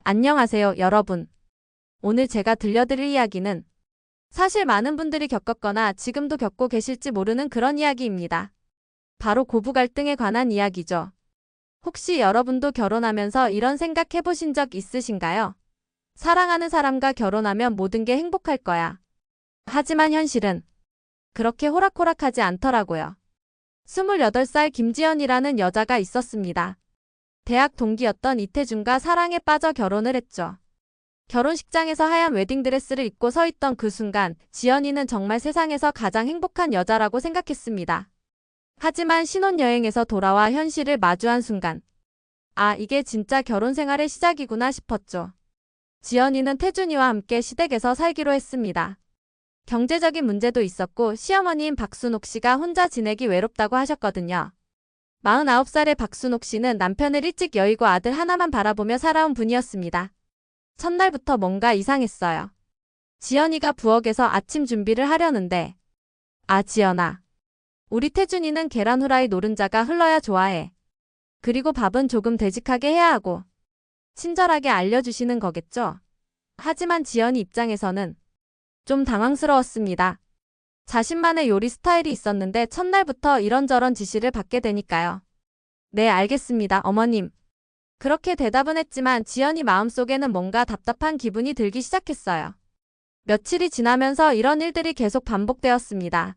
안녕하세요, 여러분. 오늘 제가 들려드릴 이야기는 사실 많은 분들이 겪었거나 지금도 겪고 계실지 모르는 그런 이야기입니다. 바로 고부 갈등에 관한 이야기죠. 혹시 여러분도 결혼하면서 이런 생각 해보신 적 있으신가요? 사랑하는 사람과 결혼하면 모든 게 행복할 거야. 하지만 현실은 그렇게 호락호락하지 않더라고요. 28살 김지연이라는 여자가 있었습니다. 대학 동기였던 이태준과 사랑에 빠져 결혼을 했죠. 결혼식장에서 하얀 웨딩드레스를 입고 서 있던 그 순간 지연이는 정말 세상에서 가장 행복한 여자라고 생각했습니다. 하지만 신혼여행에서 돌아와 현실을 마주한 순간 아, 이게 진짜 결혼 생활의 시작이구나 싶었죠. 지연이는 태준이와 함께 시댁에서 살기로 했습니다. 경제적인 문제도 있었고 시어머니인 박순옥 씨가 혼자 지내기 외롭다고 하셨거든요. 49살의 박순옥 씨는 남편을 일찍 여의고 아들 하나만 바라보며 살아온 분이었습니다. 첫날부터 뭔가 이상했어요. 지연이가 부엌에서 아침 준비를 하려는데 아, 지연아. 우리 태준이는 계란 후라이 노른자가 흘러야 좋아해. 그리고 밥은 조금 되직하게 해야 하고 친절하게 알려주시는 거겠죠? 하지만 지연이 입장에서는 좀 당황스러웠습니다. 자신만의 요리 스타일이 있었는데 첫날부터 이런저런 지시를 받게 되니까요. 네, 알겠습니다, 어머님. 그렇게 대답은 했지만 지연이 마음속에는 뭔가 답답한 기분이 들기 시작했어요. 며칠이 지나면서 이런 일들이 계속 반복되었습니다.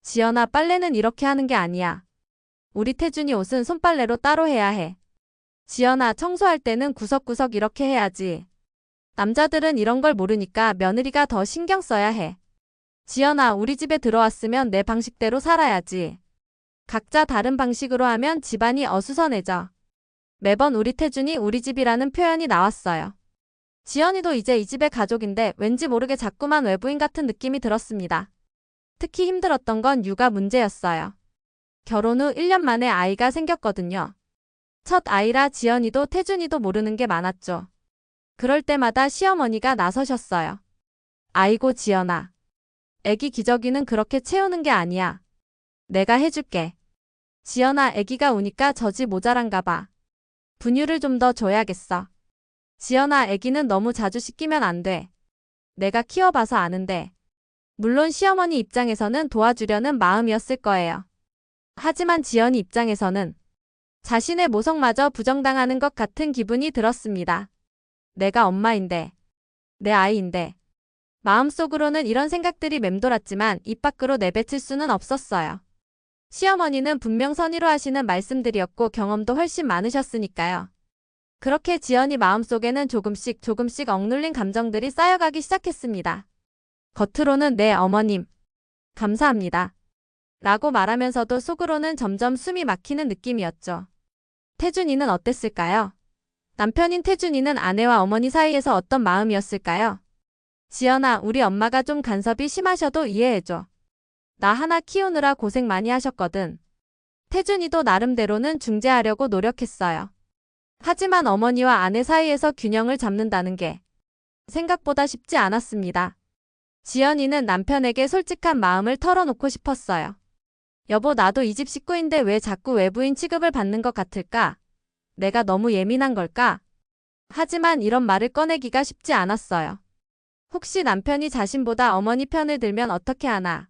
지연아, 빨래는 이렇게 하는 게 아니야. 우리 태준이 옷은 손빨래로 따로 해야 해. 지연아, 청소할 때는 구석구석 이렇게 해야지. 남자들은 이런 걸 모르니까 며느리가 더 신경 써야 해. 지연아, 우리 집에 들어왔으면 내 방식대로 살아야지. 각자 다른 방식으로 하면 집안이 어수선해져. 매번 우리 태준이 우리 집이라는 표현이 나왔어요. 지연이도 이제 이 집의 가족인데 왠지 모르게 자꾸만 외부인 같은 느낌이 들었습니다. 특히 힘들었던 건 육아 문제였어요. 결혼 후 1년 만에 아이가 생겼거든요. 첫 아이라 지연이도 태준이도 모르는 게 많았죠. 그럴 때마다 시어머니가 나서셨어요. 아이고, 지연아. 애기 기저귀는 그렇게 채우는 게 아니야. 내가 해줄게. 지연아, 애기가 우니까 젖이 모자란가 봐. 분유를 좀 더 줘야겠어. 지연아, 애기는 너무 자주 씻기면 안 돼. 내가 키워봐서 아는데. 물론 시어머니 입장에서는 도와주려는 마음이었을 거예요. 하지만 지연이 입장에서는 자신의 모성마저 부정당하는 것 같은 기분이 들었습니다. 내가 엄마인데. 내 아이인데. 마음속으로는 이런 생각들이 맴돌았지만 입 밖으로 내뱉을 수는 없었어요. 시어머니는 분명 선의로 하시는 말씀들이었고 경험도 훨씬 많으셨으니까요. 그렇게 지연이 마음속에는 조금씩 억눌린 감정들이 쌓여가기 시작했습니다. 겉으로는 네, 어머님. 감사합니다. 라고 말하면서도 속으로는 점점 숨이 막히는 느낌이었죠. 태준이는 어땠을까요? 남편인 태준이는 아내와 어머니 사이에서 어떤 마음이었을까요? 지연아, 우리 엄마가 좀 간섭이 심하셔도 이해해줘. 나 하나 키우느라 고생 많이 하셨거든. 태준이도 나름대로는 중재하려고 노력했어요. 하지만 어머니와 아내 사이에서 균형을 잡는다는 게 생각보다 쉽지 않았습니다. 지연이는 남편에게 솔직한 마음을 털어놓고 싶었어요. 여보, 나도 이 집 식구인데 왜 자꾸 외부인 취급을 받는 것 같을까? 내가 너무 예민한 걸까? 하지만 이런 말을 꺼내기가 쉽지 않았어요. 혹시 남편이 자신보다 어머니 편을 들면 어떻게 하나?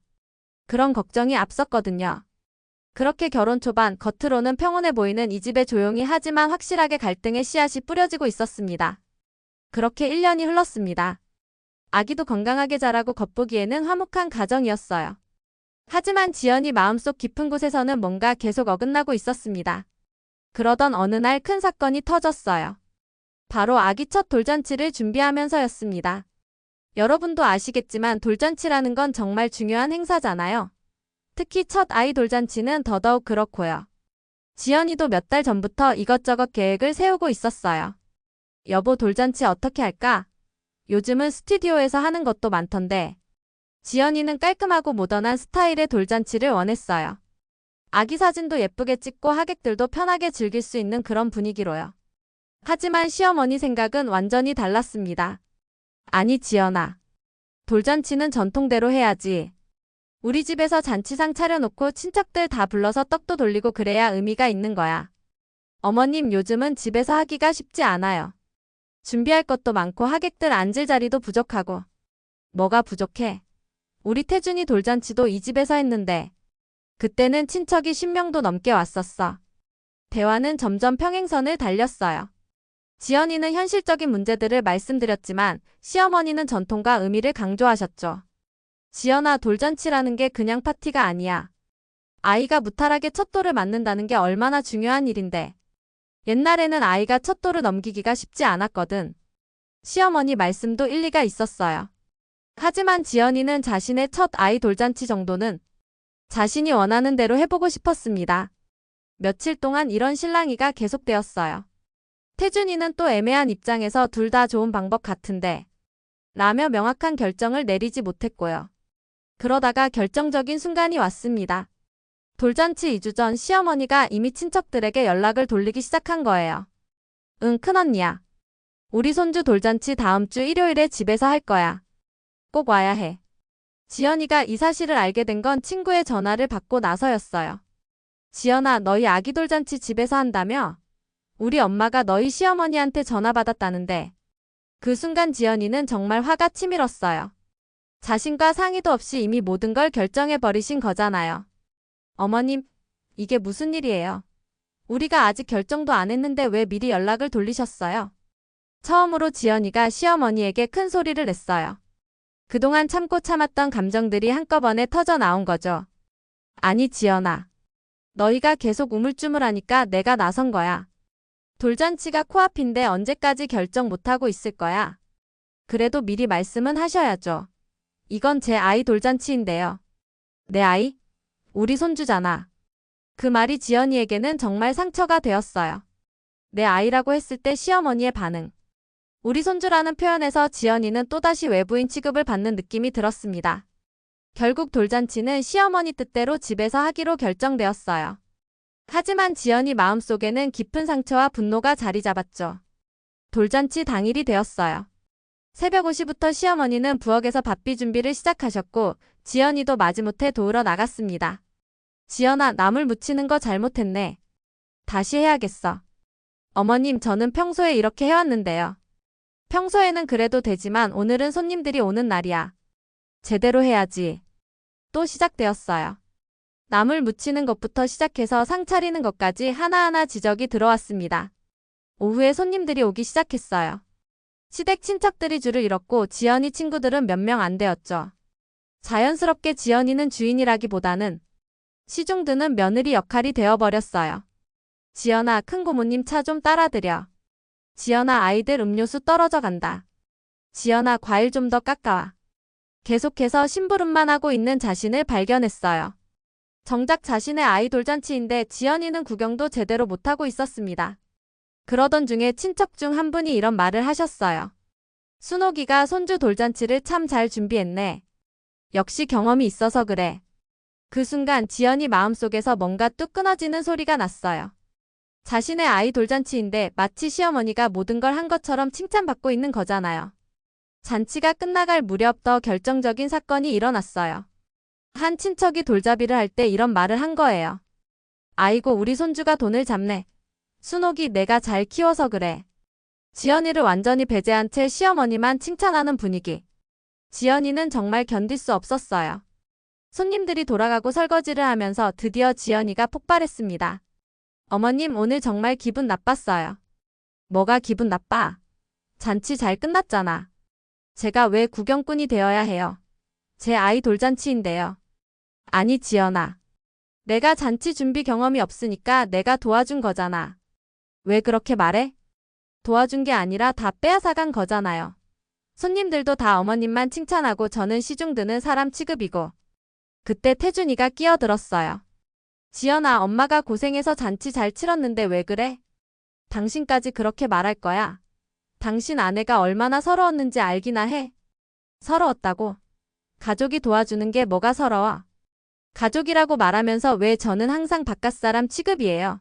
그런 걱정이 앞섰거든요. 그렇게 결혼 초반 겉으로는 평온해 보이는 이 집에 조용히 하지만 확실하게 갈등의 씨앗이 뿌려지고 있었습니다. 그렇게 1년이 흘렀습니다. 아기도 건강하게 자라고 겉보기에는 화목한 가정이었어요. 하지만 지연이 마음속 깊은 곳에서는 뭔가 계속 어긋나고 있었습니다. 그러던 어느 날 큰 사건이 터졌어요. 바로 아기 첫 돌잔치를 준비하면서였습니다. 여러분도 아시겠지만 돌잔치라는 건 정말 중요한 행사잖아요. 특히 첫 아이 돌잔치는 더더욱 그렇고요. 지연이도 몇 달 전부터 이것저것 계획을 세우고 있었어요. 여보, 돌잔치 어떻게 할까? 요즘은 스튜디오에서 하는 것도 많던데. 지연이는 깔끔하고 모던한 스타일의 돌잔치를 원했어요. 아기 사진도 예쁘게 찍고 하객들도 편하게 즐길 수 있는 그런 분위기로요. 하지만 시어머니 생각은 완전히 달랐습니다. 아니, 지연아. 돌잔치는 전통대로 해야지. 우리 집에서 잔치상 차려놓고 친척들 다 불러서 떡도 돌리고 그래야 의미가 있는 거야. 어머님, 요즘은 집에서 하기가 쉽지 않아요. 준비할 것도 많고 하객들 앉을 자리도 부족하고. 뭐가 부족해? 우리 태준이 돌잔치도 이 집에서 했는데. 그때는 친척이 10명도 넘게 왔었어. 대화는 점점 평행선을 달렸어요. 지연이는 현실적인 문제들을 말씀드렸지만 시어머니는 전통과 의미를 강조하셨죠. 지연아, 돌잔치라는 게 그냥 파티가 아니야. 아이가 무탈하게 첫 돌을 맞는다는 게 얼마나 중요한 일인데. 옛날에는 아이가 첫 돌을 넘기기가 쉽지 않았거든. 시어머니 말씀도 일리가 있었어요. 하지만 지연이는 자신의 첫 아이 돌잔치 정도는 자신이 원하는 대로 해보고 싶었습니다. 며칠 동안 이런 실랑이가 계속되었어요. 태준이는 또 애매한 입장에서 둘 다 좋은 방법 같은데 라며 명확한 결정을 내리지 못했고요. 그러다가 결정적인 순간이 왔습니다. 돌잔치 2주 전 시어머니가 이미 친척들에게 연락을 돌리기 시작한 거예요. 응, 큰언니야. 우리 손주 돌잔치 다음 주 일요일에 집에서 할 거야. 꼭 와야 해. 지연이가 이 사실을 알게 된 건 친구의 전화를 받고 나서였어요. 지연아, 너희 아기 돌잔치 집에서 한다며? 우리 엄마가 너희 시어머니한테 전화 받았다는데. 그 순간 지연이는 정말 화가 치밀었어요. 자신과 상의도 없이 이미 모든 걸 결정해버리신 거잖아요. 어머님, 이게 무슨 일이에요? 우리가 아직 결정도 안 했는데 왜 미리 연락을 돌리셨어요? 처음으로 지연이가 시어머니에게 큰 소리를 냈어요. 그동안 참고 참았던 감정들이 한꺼번에 터져 나온 거죠. 아니, 지연아. 너희가 계속 우물쭈물하니까 내가 나선 거야. 돌잔치가 코앞인데 언제까지 결정 못하고 있을 거야? 그래도 미리 말씀은 하셔야죠. 이건 제 아이 돌잔치인데요. 내 아이? 우리 손주잖아. 그 말이 지연이에게는 정말 상처가 되었어요. 내 아이라고 했을 때 시어머니의 반응. 우리 손주라는 표현에서 지연이는 또다시 외부인 취급을 받는 느낌이 들었습니다. 결국 돌잔치는 시어머니 뜻대로 집에서 하기로 결정되었어요. 하지만 지연이 마음속에는 깊은 상처와 분노가 자리 잡았죠. 돌잔치 당일이 되었어요. 새벽 5시부터 시어머니는 부엌에서 밥비 준비를 시작하셨고 지연이도 마지못해 도우러 나갔습니다. 지연아, 나물 무치는 거 잘못했네. 다시 해야겠어. 어머님, 저는 평소에 이렇게 해왔는데요. 평소에는 그래도 되지만 오늘은 손님들이 오는 날이야. 제대로 해야지. 또 시작되었어요. 나물 무치는 것부터 시작해서 상 차리는 것까지 하나하나 지적이 들어왔습니다. 오후에 손님들이 오기 시작했어요. 시댁 친척들이 줄을 잃었고 지연이 친구들은 몇 명 안 되었죠. 자연스럽게 지연이는 주인이라기보다는 시중 드는 며느리 역할이 되어버렸어요. 지연아, 큰고모님 차 좀 따라드려. 지연아, 아이들 음료수 떨어져 간다. 지연아, 과일 좀 더 깎아와. 계속해서 심부름만 하고 있는 자신을 발견했어요. 정작 자신의 아이 돌잔치인데 지연이는 구경도 제대로 못하고 있었습니다. 그러던 중에 친척 중 한 분이 이런 말을 하셨어요. 순옥이가 손주 돌잔치를 참 잘 준비했네. 역시 경험이 있어서 그래. 그 순간 지연이 마음속에서 뭔가 뚝 끊어지는 소리가 났어요. 자신의 아이 돌잔치인데 마치 시어머니가 모든 걸 한 것처럼 칭찬받고 있는 거잖아요. 잔치가 끝나갈 무렵 더 결정적인 사건이 일어났어요. 한 친척이 돌잡이를 할 때 이런 말을 한 거예요. 아이고, 우리 손주가 돈을 잡네. 순옥이 내가 잘 키워서 그래. 지연이를 완전히 배제한 채 시어머니만 칭찬하는 분위기. 지연이는 정말 견딜 수 없었어요. 손님들이 돌아가고 설거지를 하면서 드디어 지연이가 폭발했습니다. 어머님, 오늘 정말 기분 나빴어요. 뭐가 기분 나빠? 잔치 잘 끝났잖아. 제가 왜 구경꾼이 되어야 해요? 제 아이 돌잔치인데요. 아니, 지연아. 내가 잔치 준비 경험이 없으니까 내가 도와준 거잖아. 왜 그렇게 말해? 도와준 게 아니라 다 빼앗아간 거잖아요. 손님들도 다 어머님만 칭찬하고 저는 시중 드는 사람 취급이고. 그때 태준이가 끼어들었어요. 지연아, 엄마가 고생해서 잔치 잘 치렀는데 왜 그래? 당신까지 그렇게 말할 거야? 당신 아내가 얼마나 서러웠는지 알기나 해? 서러웠다고? 가족이 도와주는 게 뭐가 서러워? 가족이라고 말하면서 왜 저는 항상 바깥사람 취급이에요?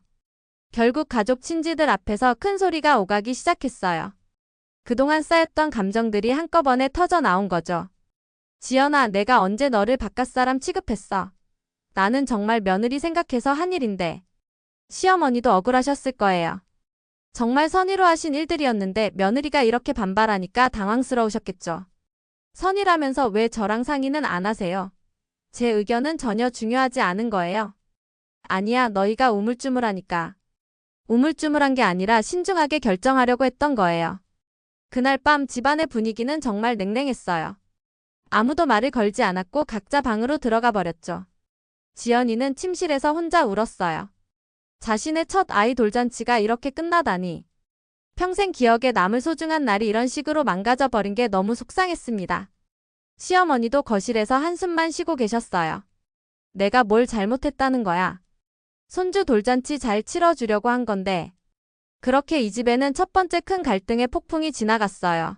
결국 가족 친지들 앞에서 큰 소리가 오가기 시작했어요. 그동안 쌓였던 감정들이 한꺼번에 터져 나온 거죠. 지연아, 내가 언제 너를 바깥사람 취급했어? 나는 정말 며느리 생각해서 한 일인데. 시어머니도 억울하셨을 거예요. 정말 선의로 하신 일들이었는데 며느리가 이렇게 반발하니까 당황스러우셨겠죠. 선의라면서 왜 저랑 상의는 안 하세요? 제 의견은 전혀 중요하지 않은 거예요. 아니야, 너희가 우물쭈물하니까. 우물쭈물한 게 아니라 신중하게 결정하려고 했던 거예요. 그날 밤 집안의 분위기는 정말 냉랭했어요. 아무도 말을 걸지 않았고 각자 방으로 들어가 버렸죠. 지연이는 침실에서 혼자 울었어요. 자신의 첫 아이 돌잔치가 이렇게 끝나다니. 평생 기억에 남을 소중한 날이 이런 식으로 망가져 버린 게 너무 속상했습니다. 시어머니도 거실에서 한숨만 쉬고 계셨어요. 내가 뭘 잘못했다는 거야. 손주 돌잔치 잘 치러주려고 한 건데. 그렇게 이 집에는 첫 번째 큰 갈등의 폭풍이 지나갔어요.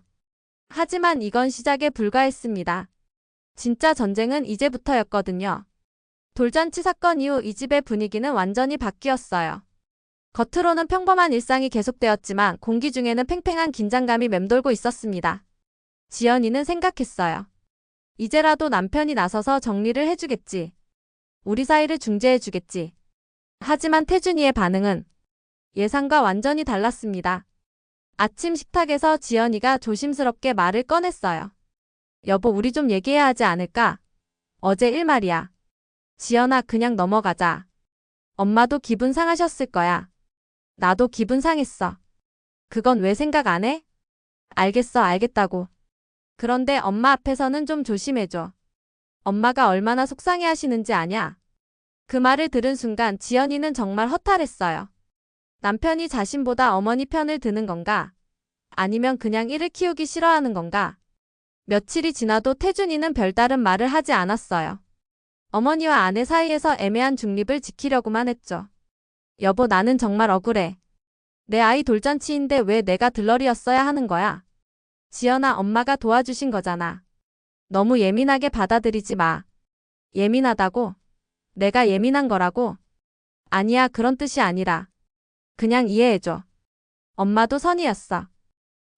하지만 이건 시작에 불과했습니다. 진짜 전쟁은 이제부터였거든요. 돌잔치 사건 이후 이 집의 분위기는 완전히 바뀌었어요. 겉으로는 평범한 일상이 계속되었지만 공기 중에는 팽팽한 긴장감이 맴돌고 있었습니다. 지연이는 생각했어요. 이제라도 남편이 나서서 정리를 해주겠지. 우리 사이를 중재해주겠지. 하지만 태준이의 반응은 예상과 완전히 달랐습니다. 아침 식탁에서 지연이가 조심스럽게 말을 꺼냈어요. 여보, 우리 좀 얘기해야 하지 않을까? 어제 일 말이야. 지연아, 그냥 넘어가자. 엄마도 기분 상하셨을 거야. 나도 기분 상했어. 그건 왜 생각 안 해? 알겠어, 알겠다고. 그런데 엄마 앞에서는 좀 조심해줘. 엄마가 얼마나 속상해 하시는지 아냐? 그 말을 들은 순간 지연이는 정말 허탈했어요. 남편이 자신보다 어머니 편을 드는 건가? 아니면 그냥 이를 키우기 싫어하는 건가? 며칠이 지나도 태준이는 별다른 말을 하지 않았어요. 어머니와 아내 사이에서 애매한 중립을 지키려고만 했죠. 여보, 나는 정말 억울해. 내 아이 돌잔치인데 왜 내가 들러리였어야 하는 거야? 지연아, 엄마가 도와주신 거잖아. 너무 예민하게 받아들이지 마. 예민하다고? 내가 예민한 거라고? 아니야, 그런 뜻이 아니라. 그냥 이해해줘. 엄마도 선이었어.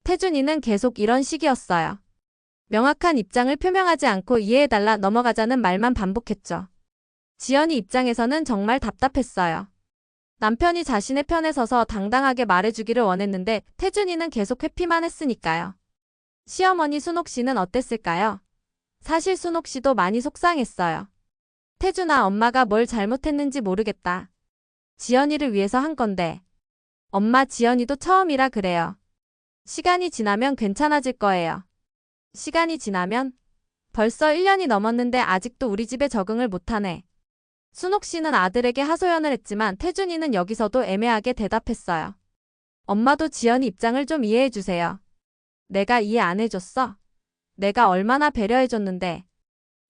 태준이는 계속 이런 식이었어요. 명확한 입장을 표명하지 않고 이해해달라 넘어가자는 말만 반복했죠. 지연이 입장에서는 정말 답답했어요. 남편이 자신의 편에 서서 당당하게 말해주기를 원했는데 태준이는 계속 회피만 했으니까요. 시어머니 순옥 씨는 어땠을까요? 사실 순옥 씨도 많이 속상했어요. 태준아, 엄마가 뭘 잘못했는지 모르겠다. 지연이를 위해서 한 건데. 엄마, 지연이도 처음이라 그래요. 시간이 지나면 괜찮아질 거예요. 시간이 지나면? 벌써 1년이 넘었는데 아직도 우리 집에 적응을 못하네. 순옥 씨는 아들에게 하소연을 했지만 태준이는 여기서도 애매하게 대답했어요. 엄마도 지연이 입장을 좀 이해해 주세요. 내가 이해 안 해줬어? 내가 얼마나 배려해줬는데.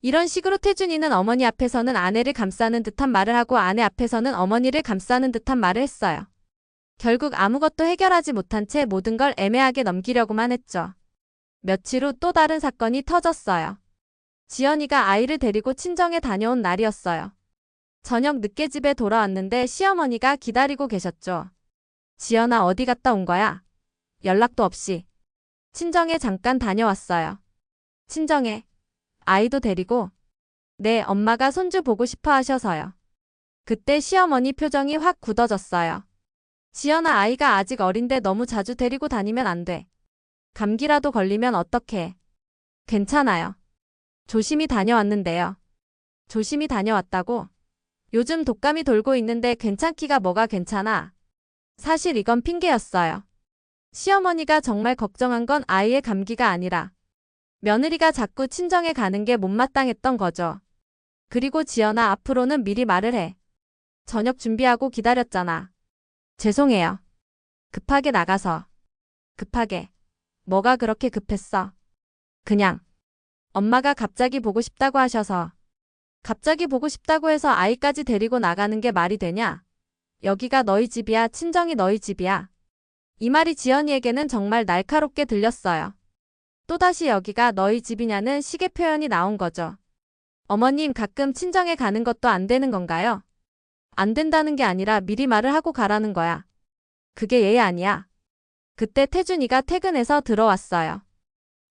이런 식으로 태준이는 어머니 앞에서는 아내를 감싸는 듯한 말을 하고 아내 앞에서는 어머니를 감싸는 듯한 말을 했어요. 결국 아무것도 해결하지 못한 채 모든 걸 애매하게 넘기려고만 했죠. 며칠 후 또 다른 사건이 터졌어요. 지연이가 아이를 데리고 친정에 다녀온 날이었어요. 저녁 늦게 집에 돌아왔는데 시어머니가 기다리고 계셨죠. 지연아, 어디 갔다 온 거야? 연락도 없이. 친정에 잠깐 다녀왔어요. 친정에? 아이도 데리고? 네, 엄마가 손주 보고 싶어 하셔서요. 그때 시어머니 표정이 확 굳어졌어요. 지연아, 아이가 아직 어린데 너무 자주 데리고 다니면 안 돼. 감기라도 걸리면 어떡해. 괜찮아요. 조심히 다녀왔는데요. 조심히 다녀왔다고? 요즘 독감이 돌고 있는데 괜찮기가 뭐가 괜찮아. 사실 이건 핑계였어요. 시어머니가 정말 걱정한 건 아이의 감기가 아니라 며느리가 자꾸 친정에 가는 게 못마땅했던 거죠. 그리고 지연아, 앞으로는 미리 말을 해. 저녁 준비하고 기다렸잖아. 죄송해요. 급하게 나가서. 급하게. 뭐가 그렇게 급했어? 그냥. 엄마가 갑자기 보고 싶다고 하셔서. 갑자기 보고 싶다고 해서 아이까지 데리고 나가는 게 말이 되냐? 여기가 너희 집이야, 친정이 너희 집이야. 이 말이 지연이에게는 정말 날카롭게 들렸어요. 또다시 여기가 너희 집이냐는 식의 표현이 나온 거죠. 어머님, 가끔 친정에 가는 것도 안 되는 건가요? 안 된다는 게 아니라 미리 말을 하고 가라는 거야. 그게 예의 아니야. 그때 태준이가 퇴근해서 들어왔어요.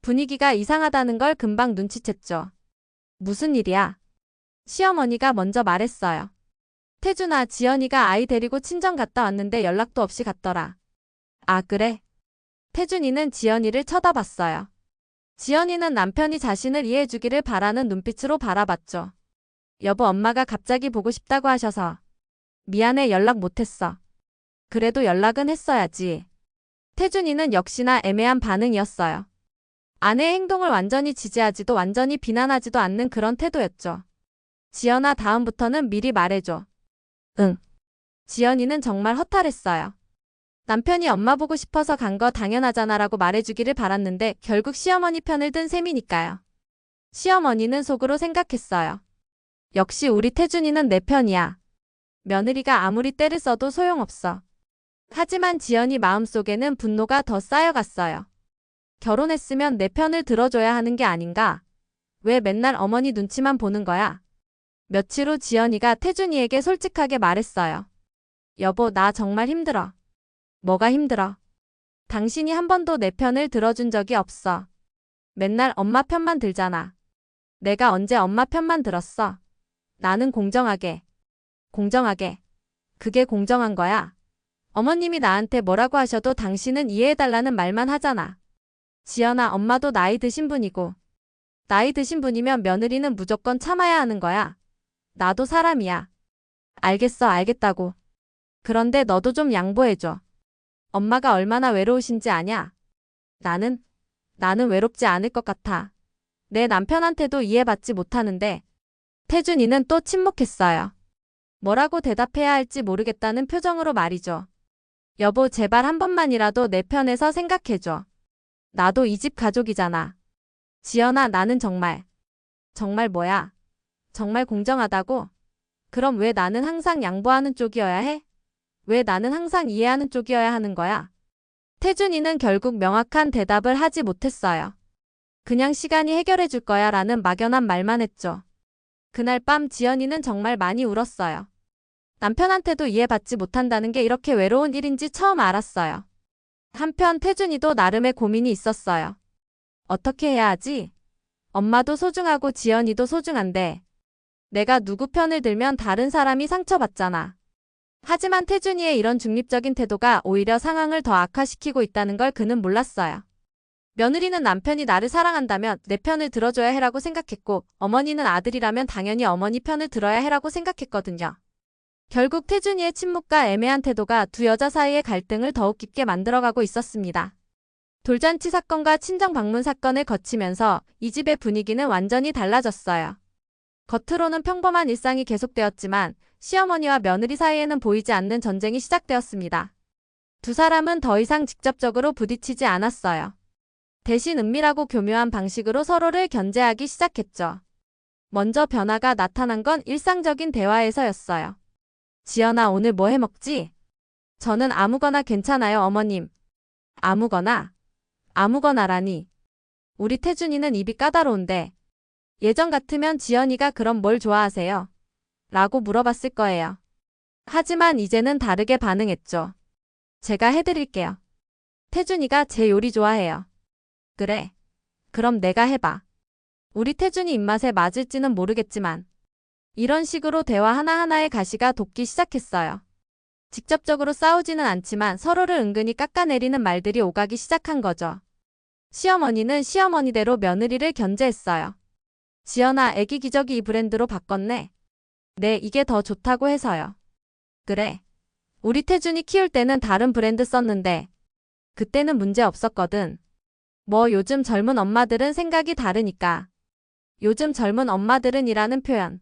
분위기가 이상하다는 걸 금방 눈치챘죠. 무슨 일이야? 시어머니가 먼저 말했어요. 태준아, 지연이가 아이 데리고 친정 갔다 왔는데 연락도 없이 갔더라. 아, 그래? 태준이는 지연이를 쳐다봤어요. 지연이는 남편이 자신을 이해해주기를 바라는 눈빛으로 바라봤죠. 여보, 엄마가 갑자기 보고 싶다고 하셔서. 미안해, 연락 못했어. 그래도 연락은 했어야지. 태준이는 역시나 애매한 반응이었어요. 아내의 행동을 완전히 지지하지도 완전히 비난하지도 않는 그런 태도였죠. 지연아, 다음부터는 미리 말해줘. 응. 지연이는 정말 허탈했어요. 남편이 엄마 보고 싶어서 간 거 당연하잖아 라고 말해주기를 바랐는데 결국 시어머니 편을 든 셈이니까요. 시어머니는 속으로 생각했어요. 역시 우리 태준이는 내 편이야. 며느리가 아무리 떼를 써도 소용없어. 하지만 지연이 마음속에는 분노가 더 쌓여갔어요. 결혼했으면 내 편을 들어줘야 하는 게 아닌가? 왜 맨날 어머니 눈치만 보는 거야? 며칠 후 지연이가 태준이에게 솔직하게 말했어요. 여보, 나 정말 힘들어. 뭐가 힘들어? 당신이 한 번도 내 편을 들어준 적이 없어. 맨날 엄마 편만 들잖아. 내가 언제 엄마 편만 들었어? 나는 공정하게. 공정하게. 그게 공정한 거야? 어머님이 나한테 뭐라고 하셔도 당신은 이해해달라는 말만 하잖아. 지연아, 엄마도 나이 드신 분이고. 나이 드신 분이면 며느리는 무조건 참아야 하는 거야. 나도 사람이야. 알겠어, 알겠다고. 그런데 너도 좀 양보해줘. 엄마가 얼마나 외로우신지 아냐? 나는 외롭지 않을 것 같아. 내 남편한테도 이해받지 못하는데. 태준이는 또 침묵했어요. 뭐라고 대답해야 할지 모르겠다는 표정으로 말이죠. 여보, 제발 한 번만이라도 내 편에서 생각해줘. 나도 이 집 가족이잖아. 지연아, 나는 정말 뭐야? 정말 공정하다고? 그럼 왜 나는 항상 양보하는 쪽이어야 해? 왜 나는 항상 이해하는 쪽이어야 하는 거야? 태준이는 결국 명확한 대답을 하지 못했어요. 그냥 시간이 해결해 줄 거야 라는 막연한 말만 했죠. 그날 밤 지연이는 정말 많이 울었어요. 남편한테도 이해받지 못한다는 게 이렇게 외로운 일인지 처음 알았어요. 한편 태준이도 나름의 고민이 있었어요. 어떻게 해야 하지? 엄마도 소중하고 지연이도 소중한데 내가 누구 편을 들면 다른 사람이 상처받잖아. 하지만 태준이의 이런 중립적인 태도가 오히려 상황을 더 악화시키고 있다는 걸 그는 몰랐어요. 며느리는 남편이 나를 사랑한다면 내 편을 들어줘야 해라고 생각했고 어머니는 아들이라면 당연히 어머니 편을 들어야 해라고 생각했거든요. 결국 태준이의 침묵과 애매한 태도가 두 여자 사이의 갈등을 더욱 깊게 만들어가고 있었습니다. 돌잔치 사건과 친정 방문 사건을 거치면서 이 집의 분위기는 완전히 달라졌어요. 겉으로는 평범한 일상이 계속되었지만 시어머니와 며느리 사이에는 보이지 않는 전쟁이 시작되었습니다. 두 사람은 더 이상 직접적으로 부딪히지 않았어요. 대신 은밀하고 교묘한 방식으로 서로를 견제하기 시작했죠. 먼저 변화가 나타난 건 일상적인 대화에서였어요. 지연아, 오늘 뭐 해 먹지? 저는 아무거나 괜찮아요, 어머님. 아무거나? 아무거나라니. 우리 태준이는 입이 까다로운데. 예전 같으면 지연이가 그럼 뭘 좋아하세요? 라고 물어봤을 거예요. 하지만 이제는 다르게 반응했죠. 제가 해드릴게요. 태준이가 제 요리 좋아해요. 그래. 그럼 내가 해봐. 우리 태준이 입맛에 맞을지는 모르겠지만 이런 식으로 대화 하나하나의 가시가 돋기 시작했어요. 직접적으로 싸우지는 않지만 서로를 은근히 깎아내리는 말들이 오가기 시작한 거죠. 시어머니는 시어머니대로 며느리를 견제했어요. 지연아, 애기 기저귀 이 브랜드로 바꿨네. 네, 이게 더 좋다고 해서요. 그래. 우리 태준이 키울 때는 다른 브랜드 썼는데 그때는 문제 없었거든. 뭐 요즘 젊은 엄마들은 생각이 다르니까. 요즘 젊은 엄마들은 이라는 표현.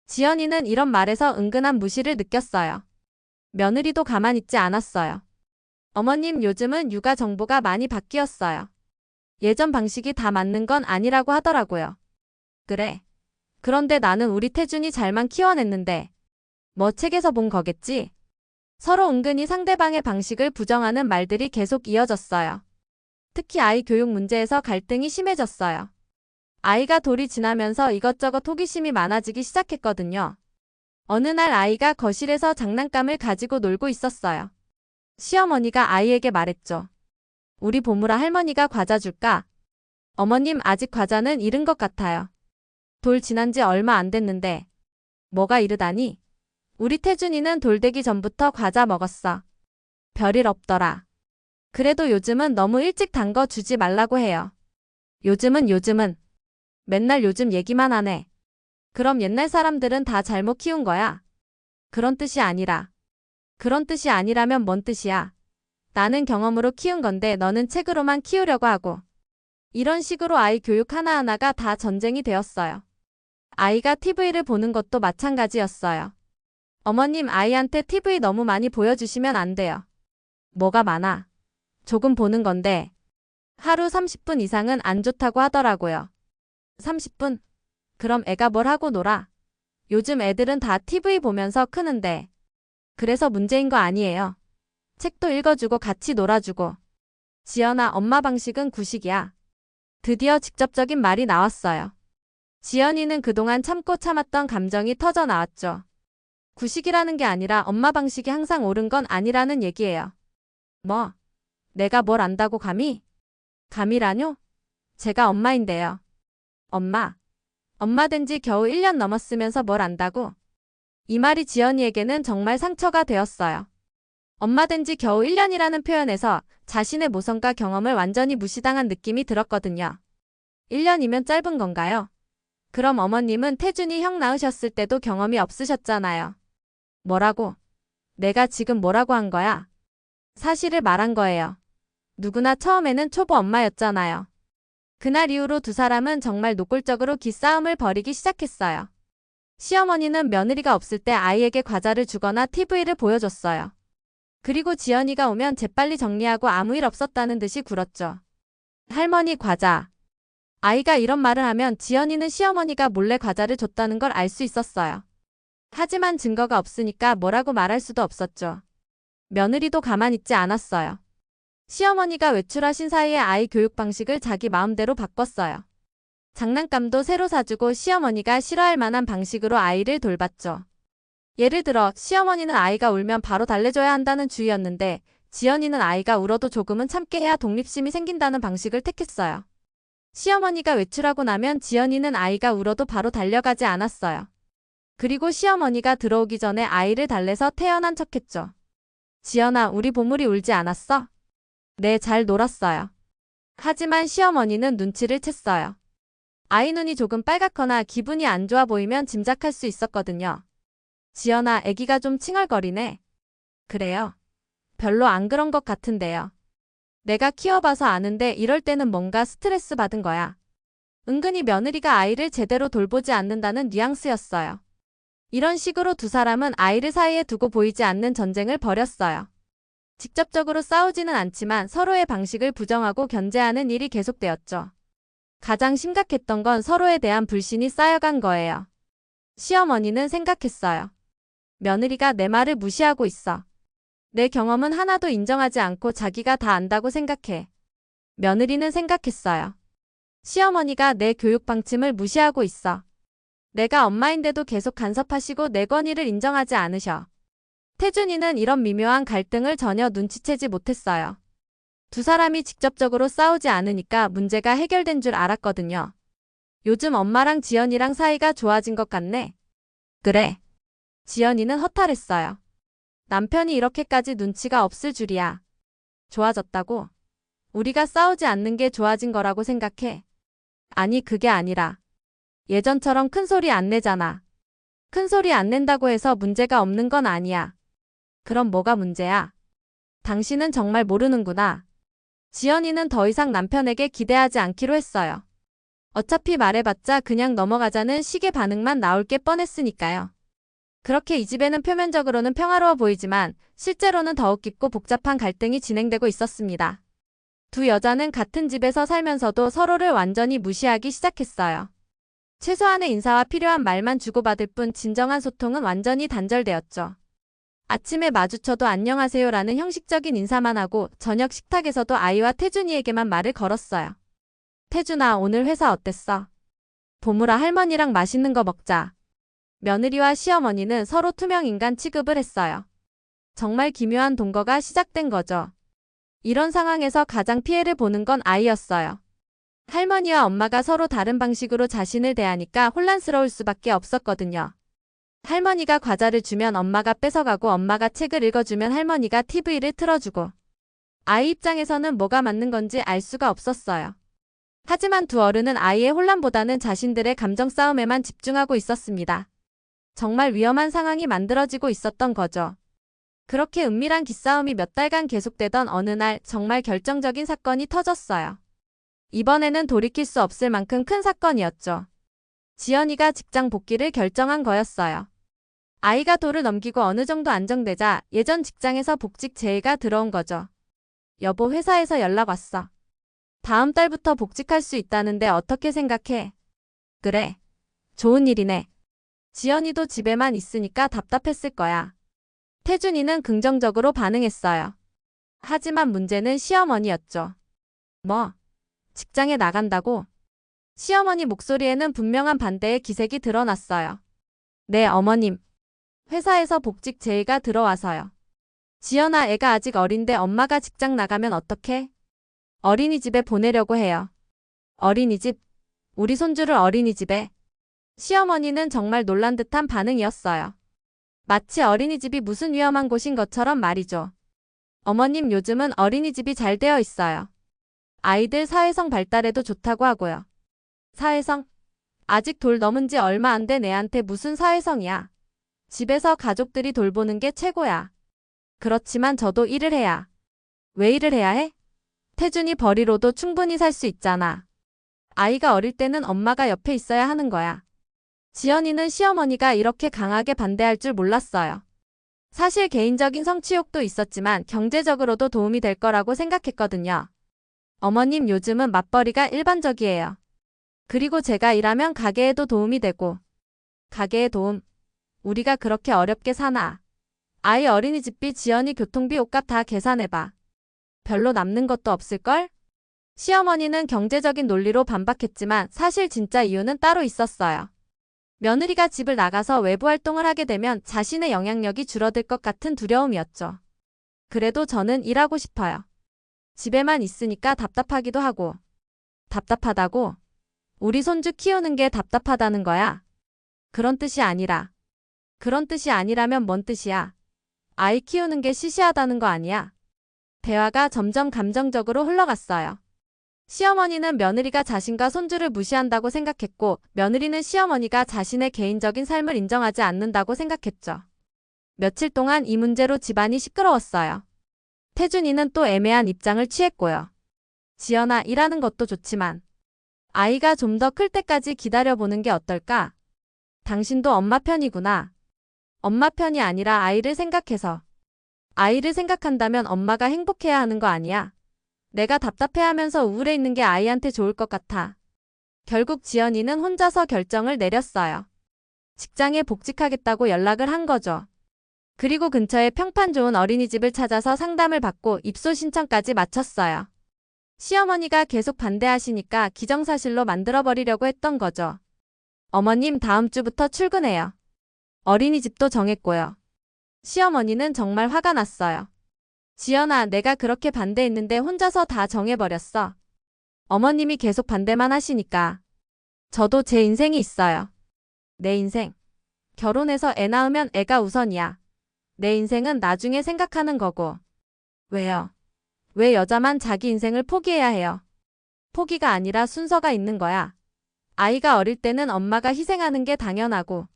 지연이는 이런 말에서 은근한 무시를 느꼈어요. 며느리도 가만히 있지 않았어요. 어머님, 요즘은 육아 정보가 많이 바뀌었어요. 예전 방식이 다 맞는 건 아니라고 하더라고요. 그래. 그런데 나는 우리 태준이 잘만 키워냈는데. 뭐 책에서 본 거겠지? 서로 은근히 상대방의 방식을 부정하는 말들이 계속 이어졌어요. 특히 아이 교육 문제에서 갈등이 심해졌어요. 아이가 돌이 지나면서 이것저것 호기심이 많아지기 시작했거든요. 어느 날 아이가 거실에서 장난감을 가지고 놀고 있었어요. 시어머니가 아이에게 말했죠. 우리 보물아, 할머니가 과자 줄까? 어머님, 아직 과자는 이른 것 같아요. 돌 지난 지 얼마 안 됐는데. 뭐가 이르다니? 우리 태준이는 돌 되기 전부터 과자 먹었어. 별일 없더라. 그래도 요즘은 너무 일찍 단 거 주지 말라고 해요. 요즘은 맨날 요즘 얘기만 하네. 그럼 옛날 사람들은 다 잘못 키운 거야? 그런 뜻이 아니라. 그런 뜻이 아니라면 뭔 뜻이야? 나는 경험으로 키운 건데 너는 책으로만 키우려고 하고. 이런 식으로 아이 교육 하나하나가 다 전쟁이 되었어요. 아이가 TV를 보는 것도 마찬가지였어요. 어머님, 아이한테 TV 너무 많이 보여주시면 안 돼요. 뭐가 많아? 조금 보는 건데. 하루 30분 이상은 안 좋다고 하더라고요. 30분? 그럼 애가 뭘 하고 놀아? 요즘 애들은 다 TV 보면서 크는데. 그래서 문제인 거 아니에요. 책도 읽어주고 같이 놀아주고. 지연아, 엄마 방식은 구식이야. 드디어 직접적인 말이 나왔어요. 지연이는 그동안 참고 참았던 감정이 터져 나왔죠. 구식이라는 게 아니라 엄마 방식이 항상 옳은 건 아니라는 얘기예요. 뭐? 내가 뭘 안다고 감히? 감히라뇨? 제가 엄마인데요. 엄마. 엄마 된 지 겨우 1년 넘었으면서 뭘 안다고? 이 말이 지연이에게는 정말 상처가 되었어요. 엄마 된 지 겨우 1년이라는 표현에서 자신의 모성과 경험을 완전히 무시당한 느낌이 들었거든요. 1년이면 짧은 건가요? 그럼 어머님은 태준이 형 낳으셨을 때도 경험이 없으셨잖아요. 뭐라고? 내가 지금 뭐라고 한 거야? 사실을 말한 거예요. 누구나 처음에는 초보 엄마였잖아요. 그날 이후로 두 사람은 정말 노골적으로 기싸움을 벌이기 시작했어요. 시어머니는 며느리가 없을 때 아이에게 과자를 주거나 TV를 보여줬어요. 그리고 지연이가 오면 재빨리 정리하고 아무 일 없었다는 듯이 굴었죠. 할머니 과자. 아이가 이런 말을 하면 지연이는 시어머니가 몰래 과자를 줬다는 걸 알 수 있었어요. 하지만 증거가 없으니까 뭐라고 말할 수도 없었죠. 며느리도 가만히 있지 않았어요. 시어머니가 외출하신 사이에 아이 교육 방식을 자기 마음대로 바꿨어요. 장난감도 새로 사주고 시어머니가 싫어할 만한 방식으로 아이를 돌봤죠. 예를 들어 시어머니는 아이가 울면 바로 달래줘야 한다는 주의였는데 지연이는 아이가 울어도 조금은 참게 해야 독립심이 생긴다는 방식을 택했어요. 시어머니가 외출하고 나면 지연이는 아이가 울어도 바로 달려가지 않았어요. 그리고 시어머니가 들어오기 전에 아이를 달래서 태연한 척했죠. 지연아, 우리 보물이 울지 않았어? 네, 잘 놀았어요. 하지만 시어머니는 눈치를 챘어요. 아이 눈이 조금 빨갛거나 기분이 안 좋아 보이면 짐작할 수 있었거든요. 지연아, 애기가 좀 칭얼거리네. 그래요? 별로 안 그런 것 같은데요. 내가 키워봐서 아는데 이럴 때는 뭔가 스트레스 받은 거야. 은근히 며느리가 아이를 제대로 돌보지 않는다는 뉘앙스였어요. 이런 식으로 두 사람은 아이를 사이에 두고 보이지 않는 전쟁을 벌였어요. 직접적으로 싸우지는 않지만 서로의 방식을 부정하고 견제하는 일이 계속되었죠. 가장 심각했던 건 서로에 대한 불신이 쌓여간 거예요. 시어머니는 생각했어요. 며느리가 내 말을 무시하고 있어. 내 경험은 하나도 인정하지 않고 자기가 다 안다고 생각해. 며느리는 생각했어요. 시어머니가 내 교육 방침을 무시하고 있어. 내가 엄마인데도 계속 간섭하시고 내 권위를 인정하지 않으셔. 태준이는 이런 미묘한 갈등을 전혀 눈치채지 못했어요. 두 사람이 직접적으로 싸우지 않으니까 문제가 해결된 줄 알았거든요. 요즘 엄마랑 지연이랑 사이가 좋아진 것 같네. 그래. 지연이는 허탈했어요. 남편이 이렇게까지 눈치가 없을 줄이야. 좋아졌다고? 우리가 싸우지 않는 게 좋아진 거라고 생각해. 아니, 그게 아니라. 예전처럼 큰 소리 안 내잖아. 큰 소리 안 낸다고 해서 문제가 없는 건 아니야. 그럼 뭐가 문제야? 당신은 정말 모르는구나. 지연이는 더 이상 남편에게 기대하지 않기로 했어요. 어차피 말해봤자 그냥 넘어가자는 식의 반응만 나올 게 뻔했으니까요. 그렇게 이 집에는 표면적으로는 평화로워 보이지만 실제로는 더욱 깊고 복잡한 갈등이 진행되고 있었습니다. 두 여자는 같은 집에서 살면서도 서로를 완전히 무시하기 시작했어요. 최소한의 인사와 필요한 말만 주고받을 뿐 진정한 소통은 완전히 단절되었죠. 아침에 마주쳐도 안녕하세요라는 형식적인 인사만 하고 저녁 식탁에서도 아이와 태준이에게만 말을 걸었어요. 태준아, 오늘 회사 어땠어? 보물아, 할머니랑 맛있는 거 먹자. 며느리와 시어머니는 서로 투명 인간 취급을 했어요. 정말 기묘한 동거가 시작된 거죠. 이런 상황에서 가장 피해를 보는 건 아이였어요. 할머니와 엄마가 서로 다른 방식으로 자신을 대하니까 혼란스러울 수밖에 없었거든요. 할머니가 과자를 주면 엄마가 뺏어가고 엄마가 책을 읽어주면 할머니가 TV를 틀어주고 아이 입장에서는 뭐가 맞는 건지 알 수가 없었어요. 하지만 두 어른은 아이의 혼란보다는 자신들의 감정 싸움에만 집중하고 있었습니다. 정말 위험한 상황이 만들어지고 있었던 거죠. 그렇게 은밀한 기싸움이 몇 달간 계속되던 어느 날 정말 결정적인 사건이 터졌어요. 이번에는 돌이킬 수 없을 만큼 큰 사건이었죠. 지연이가 직장 복귀를 결정한 거였어요. 아이가 도를 넘기고 어느 정도 안정되자 예전 직장에서 복직 제의가 들어온 거죠. 여보, 회사에서 연락 왔어. 다음 달부터 복직할 수 있다는데 어떻게 생각해? 그래. 좋은 일이네. 지연이도 집에만 있으니까 답답했을 거야. 태준이는 긍정적으로 반응했어요. 하지만 문제는 시어머니였죠. 뭐? 직장에 나간다고? 시어머니 목소리에는 분명한 반대의 기색이 드러났어요. 네, 어머님. 회사에서 복직 제의가 들어와서요. 지연아, 애가 아직 어린데 엄마가 직장 나가면 어떡해? 어린이집에 보내려고 해요. 어린이집? 우리 손주를 어린이집에? 시어머니는 정말 놀란 듯한 반응이었어요. 마치 어린이집이 무슨 위험한 곳인 것처럼 말이죠. 어머님, 요즘은 어린이집이 잘 되어 있어요. 아이들 사회성 발달에도 좋다고 하고요. 사회성? 아직 돌 넘은 지 얼마 안 된 애한테 무슨 사회성이야. 집에서 가족들이 돌보는 게 최고야. 그렇지만 저도 일을 해야. 왜 일을 해야 해? 태준이 벌이로도 충분히 살 수 있잖아. 아이가 어릴 때는 엄마가 옆에 있어야 하는 거야. 지연이는 시어머니가 이렇게 강하게 반대할 줄 몰랐어요. 사실 개인적인 성취욕도 있었지만 경제적으로도 도움이 될 거라고 생각했거든요. 어머님, 요즘은 맞벌이가 일반적이에요. 그리고 제가 일하면 가게에도 도움이 되고. 가게에 도움? 우리가 그렇게 어렵게 사나? 아이 어린이집비, 지연이 교통비, 옷값 다 계산해봐. 별로 남는 것도 없을걸? 시어머니는 경제적인 논리로 반박했지만 사실 진짜 이유는 따로 있었어요. 며느리가 집을 나가서 외부 활동을 하게 되면 자신의 영향력이 줄어들 것 같은 두려움이었죠. 그래도 저는 일하고 싶어요. 집에만 있으니까 답답하기도 하고. 답답하다고? 우리 손주 키우는 게 답답하다는 거야? 그런 뜻이 아니라. 그런 뜻이 아니라면 뭔 뜻이야? 아이 키우는 게 시시하다는 거 아니야? 대화가 점점 감정적으로 흘러갔어요. 시어머니는 며느리가 자신과 손주를 무시한다고 생각했고, 며느리는 시어머니가 자신의 개인적인 삶을 인정하지 않는다고 생각했죠. 며칠 동안 이 문제로 집안이 시끄러웠어요. 태준이는 또 애매한 입장을 취했고요. 지연아, 일하는 것도 좋지만 아이가 좀 더 클 때까지 기다려보는 게 어떨까? 당신도 엄마 편이구나. 엄마 편이 아니라 아이를 생각해서. 아이를 생각한다면 엄마가 행복해야 하는 거 아니야? 내가 답답해하면서 우울해 있는 게 아이한테 좋을 것 같아. 결국 지연이는 혼자서 결정을 내렸어요. 직장에 복직하겠다고 연락을 한 거죠. 그리고 근처에 평판 좋은 어린이집을 찾아서 상담을 받고 입소 신청까지 마쳤어요. 시어머니가 계속 반대하시니까 기정사실로 만들어버리려고 했던 거죠. 어머님, 다음 주부터 출근해요. 어린이집도 정했고요. 시어머니는 정말 화가 났어요. 지연아, 내가 그렇게 반대했는데 혼자서 다 정해버렸어. 어머님이 계속 반대만 하시니까. 저도 제 인생이 있어요. 내 인생. 결혼해서 애 낳으면 애가 우선이야. 내 인생은 나중에 생각하는 거고. 왜요? 왜 여자만 자기 인생을 포기해야 해요? 포기가 아니라 순서가 있는 거야. 아이가 어릴 때는 엄마가 희생하는 게 당연하고.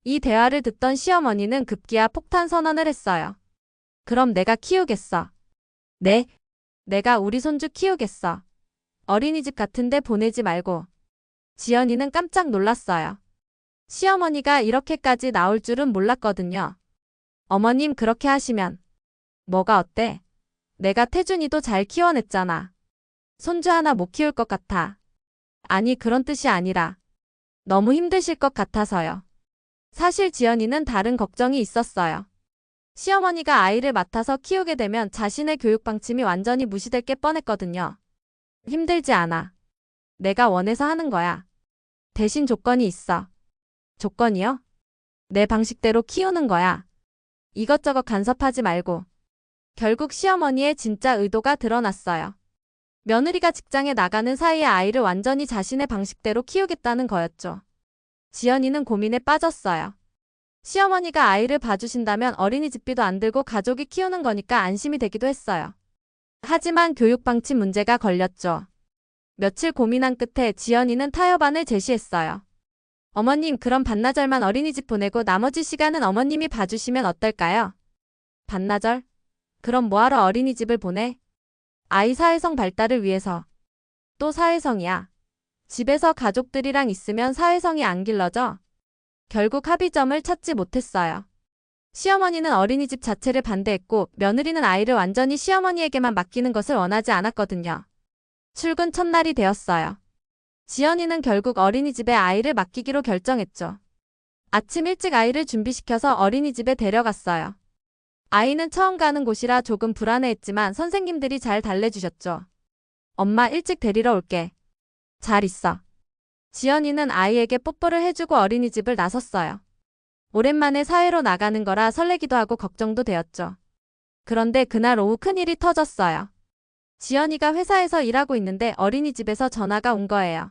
이 대화를 듣던 시어머니는 급기야 폭탄 선언을 했어요. 그럼 내가 키우겠어. 네? 내가 우리 손주 키우겠어. 어린이집 같은 데 보내지 말고. 지연이는 깜짝 놀랐어요. 시어머니가 이렇게까지 나올 줄은 몰랐거든요. 어머님, 그렇게 하시면. 뭐가 어때? 내가 태준이도 잘 키워냈잖아. 손주 하나 못 키울 것 같아. 아니, 그런 뜻이 아니라. 너무 힘드실 것 같아서요. 사실 지연이는 다른 걱정이 있었어요. 시어머니가 아이를 맡아서 키우게 되면 자신의 교육 방침이 완전히 무시될 게 뻔했거든요. 힘들지 않아. 내가 원해서 하는 거야. 대신 조건이 있어. 조건이요? 내 방식대로 키우는 거야. 이것저것 간섭하지 말고. 결국 시어머니의 진짜 의도가 드러났어요. 며느리가 직장에 나가는 사이에 아이를 완전히 자신의 방식대로 키우겠다는 거였죠. 지연이는 고민에 빠졌어요. 시어머니가 아이를 봐주신다면 어린이집비도 안 들고 가족이 키우는 거니까 안심이 되기도 했어요. 하지만 교육 방침 문제가 걸렸죠. 며칠 고민한 끝에 지연이는 타협안을 제시했어요. 어머님, 그럼 반나절만 어린이집 보내고 나머지 시간은 어머님이 봐주시면 어떨까요? 반나절? 그럼 뭐하러 어린이집을 보내? 아이 사회성 발달을 위해서. 또 사회성이야. 집에서 가족들이랑 있으면 사회성이 안 길러져. 결국 합의점을 찾지 못했어요. 시어머니는 어린이집 자체를 반대했고 며느리는 아이를 완전히 시어머니에게만 맡기는 것을 원하지 않았거든요. 출근 첫날이 되었어요. 지연이는 결국 어린이집에 아이를 맡기기로 결정했죠. 아침 일찍 아이를 준비시켜서 어린이집에 데려갔어요. 아이는 처음 가는 곳이라 조금 불안해했지만 선생님들이 잘 달래주셨죠. 엄마, 일찍 데리러 올게. 잘 있어. 지연이는 아이에게 뽀뽀를 해주고 어린이집을 나섰어요. 오랜만에 사회로 나가는 거라 설레기도 하고 걱정도 되었죠. 그런데 그날 오후 큰일이 터졌어요. 지연이가 회사에서 일하고 있는데 어린이집에서 전화가 온 거예요.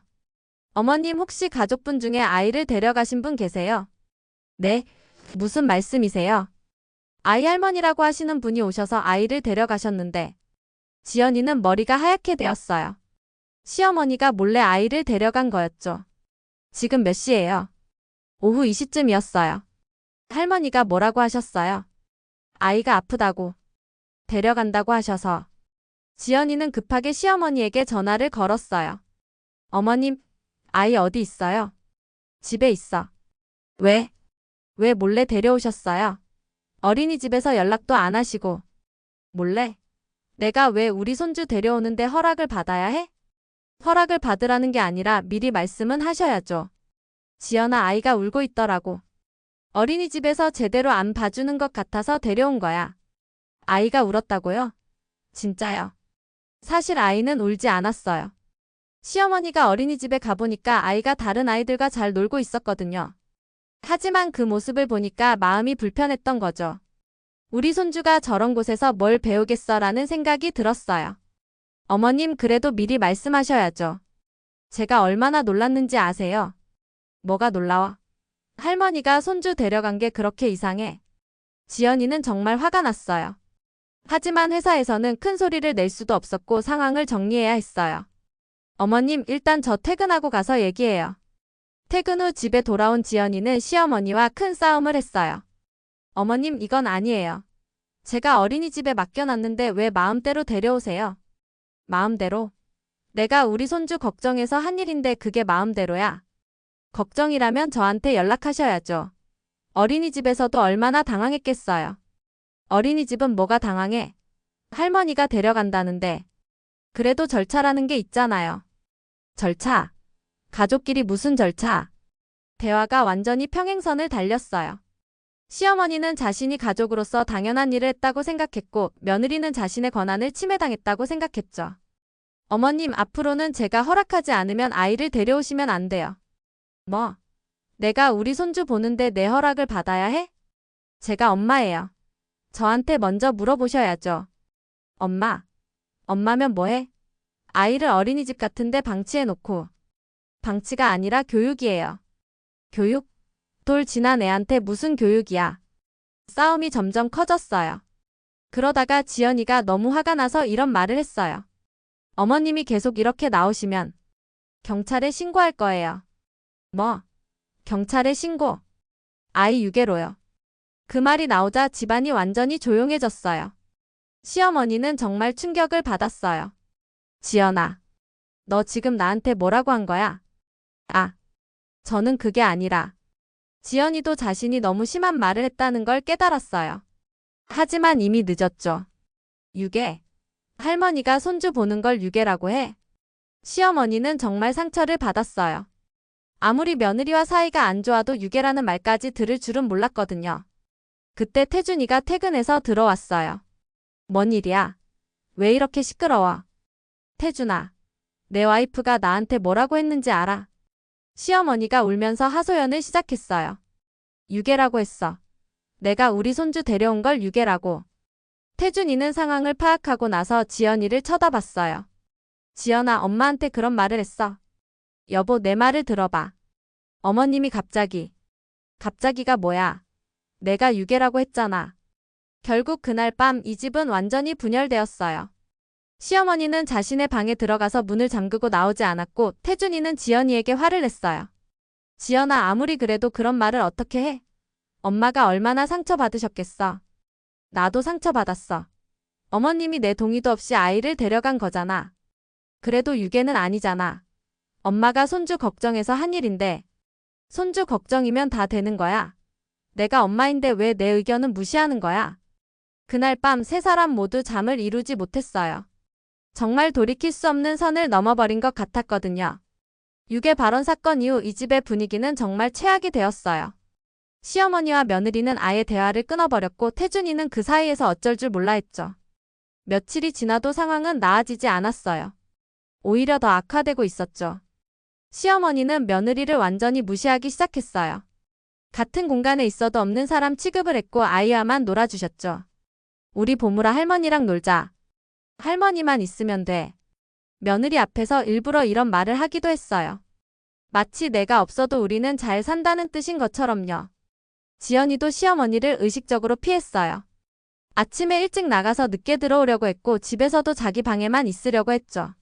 어머님, 혹시 가족분 중에 아이를 데려가신 분 계세요? 네, 무슨 말씀이세요? 아이 할머니라고 하시는 분이 오셔서 아이를 데려가셨는데. 지연이는 머리가 하얗게 되었어요. 시어머니가 몰래 아이를 데려간 거였죠. 지금 몇 시예요? 오후 2시쯤이었어요. 할머니가 뭐라고 하셨어요? 아이가 아프다고. 데려간다고 하셔서. 지연이는 급하게 시어머니에게 전화를 걸었어요. 어머님, 아이 어디 있어요? 집에 있어. 왜? 왜 몰래 데려오셨어요? 어린이집에서 연락도 안 하시고. 몰래? 내가 왜 우리 손주 데려오는데 허락을 받아야 해? 허락을 받으라는 게 아니라 미리 말씀은 하셔야죠. 지연아, 아이가 울고 있더라고. 어린이집에서 제대로 안 봐주는 것 같아서 데려온 거야. 아이가 울었다고요? 진짜요? 사실 아이는 울지 않았어요. 시어머니가 어린이집에 가보니까 아이가 다른 아이들과 잘 놀고 있었거든요. 하지만 그 모습을 보니까 마음이 불편했던 거죠. 우리 손주가 저런 곳에서 뭘 배우겠어 라는 생각이 들었어요. 어머님, 그래도 미리 말씀하셔야죠. 제가 얼마나 놀랐는지 아세요? 뭐가 놀라워? 할머니가 손주 데려간 게 그렇게 이상해. 지연이는 정말 화가 났어요. 하지만 회사에서는 큰 소리를 낼 수도 없었고 상황을 정리해야 했어요. 어머님, 일단 저 퇴근하고 가서 얘기해요. 퇴근 후 집에 돌아온 지연이는 시어머니와 큰 싸움을 했어요. 어머님, 이건 아니에요. 제가 어린이집에 맡겨놨는데 왜 마음대로 데려오세요? 마음대로? 내가 우리 손주 걱정해서 한 일인데 그게 마음대로야. 걱정이라면 저한테 연락하셔야죠. 어린이집에서도 얼마나 당황했겠어요. 어린이집은 뭐가 당황해? 할머니가 데려간다는데. 그래도 절차라는 게 있잖아요. 절차? 가족끼리 무슨 절차? 대화가 완전히 평행선을 달렸어요. 시어머니는 자신이 가족으로서 당연한 일을 했다고 생각했고 며느리는 자신의 권한을 침해당했다고 생각했죠. 어머님, 앞으로는 제가 허락하지 않으면 아이를 데려오시면 안 돼요. 뭐? 내가 우리 손주 보는데 내 허락을 받아야 해? 제가 엄마예요. 저한테 먼저 물어보셔야죠. 엄마. 엄마면 뭐해? 아이를 어린이집 같은데 방치해놓고. 방치가 아니라 교육이에요. 교육? 돌 지난 애한테 무슨 교육이야. 싸움이 점점 커졌어요. 그러다가 지연이가 너무 화가 나서 이런 말을 했어요. 어머님이 계속 이렇게 나오시면 경찰에 신고할 거예요. 뭐? 경찰에 신고? 아이 유괴로요. 그 말이 나오자 집안이 완전히 조용해졌어요. 시어머니는 정말 충격을 받았어요. 지연아, 너 지금 나한테 뭐라고 한 거야? 아, 저는 그게 아니라. 지연이도 자신이 너무 심한 말을 했다는 걸 깨달았어요. 하지만 이미 늦었죠. 유괴. 할머니가 손주 보는 걸 유괴라고 해? 시어머니는 정말 상처를 받았어요. 아무리 며느리와 사이가 안 좋아도 유괴라는 말까지 들을 줄은 몰랐거든요. 그때 태준이가 퇴근해서 들어왔어요. 뭔 일이야? 왜 이렇게 시끄러워? 태준아, 내 와이프가 나한테 뭐라고 했는지 알아? 시어머니가 울면서 하소연을 시작했어요. 유괴라고 했어. 내가 우리 손주 데려온 걸 유괴라고. 태준이는 상황을 파악하고 나서 지연이를 쳐다봤어요. 지연아, 엄마한테 그런 말을 했어. 여보, 내 말을 들어봐. 어머님이 갑자기. 갑자기가 뭐야? 내가 유괴라고 했잖아. 결국 그날 밤 이 집은 완전히 분열되었어요. 시어머니는 자신의 방에 들어가서 문을 잠그고 나오지 않았고 태준이는 지연이에게 화를 냈어요. 지연아, 아무리 그래도 그런 말을 어떻게 해? 엄마가 얼마나 상처받으셨겠어. 나도 상처받았어. 어머님이 내 동의도 없이 아이를 데려간 거잖아. 그래도 유괴는 아니잖아. 엄마가 손주 걱정해서 한 일인데 손주 걱정이면 다 되는 거야. 내가 엄마인데 왜 내 의견은 무시하는 거야? 그날 밤 세 사람 모두 잠을 이루지 못했어요. 정말 돌이킬 수 없는 선을 넘어버린 것 같았거든요. 유괴 발언 사건 이후 이 집의 분위기는 정말 최악이 되었어요. 시어머니와 며느리는 아예 대화를 끊어버렸고 태준이는 그 사이에서 어쩔 줄 몰라 했죠. 며칠이 지나도 상황은 나아지지 않았어요. 오히려 더 악화되고 있었죠. 시어머니는 며느리를 완전히 무시하기 시작했어요. 같은 공간에 있어도 없는 사람 취급을 했고 아이와만 놀아주셨죠. 우리 보물아, 할머니랑 놀자. 할머니만 있으면 돼. 며느리 앞에서 일부러 이런 말을 하기도 했어요. 마치 내가 없어도 우리는 잘 산다는 뜻인 것처럼요. 지연이도 시어머니를 의식적으로 피했어요. 아침에 일찍 나가서 늦게 들어오려고 했고 집에서도 자기 방에만 있으려고 했죠.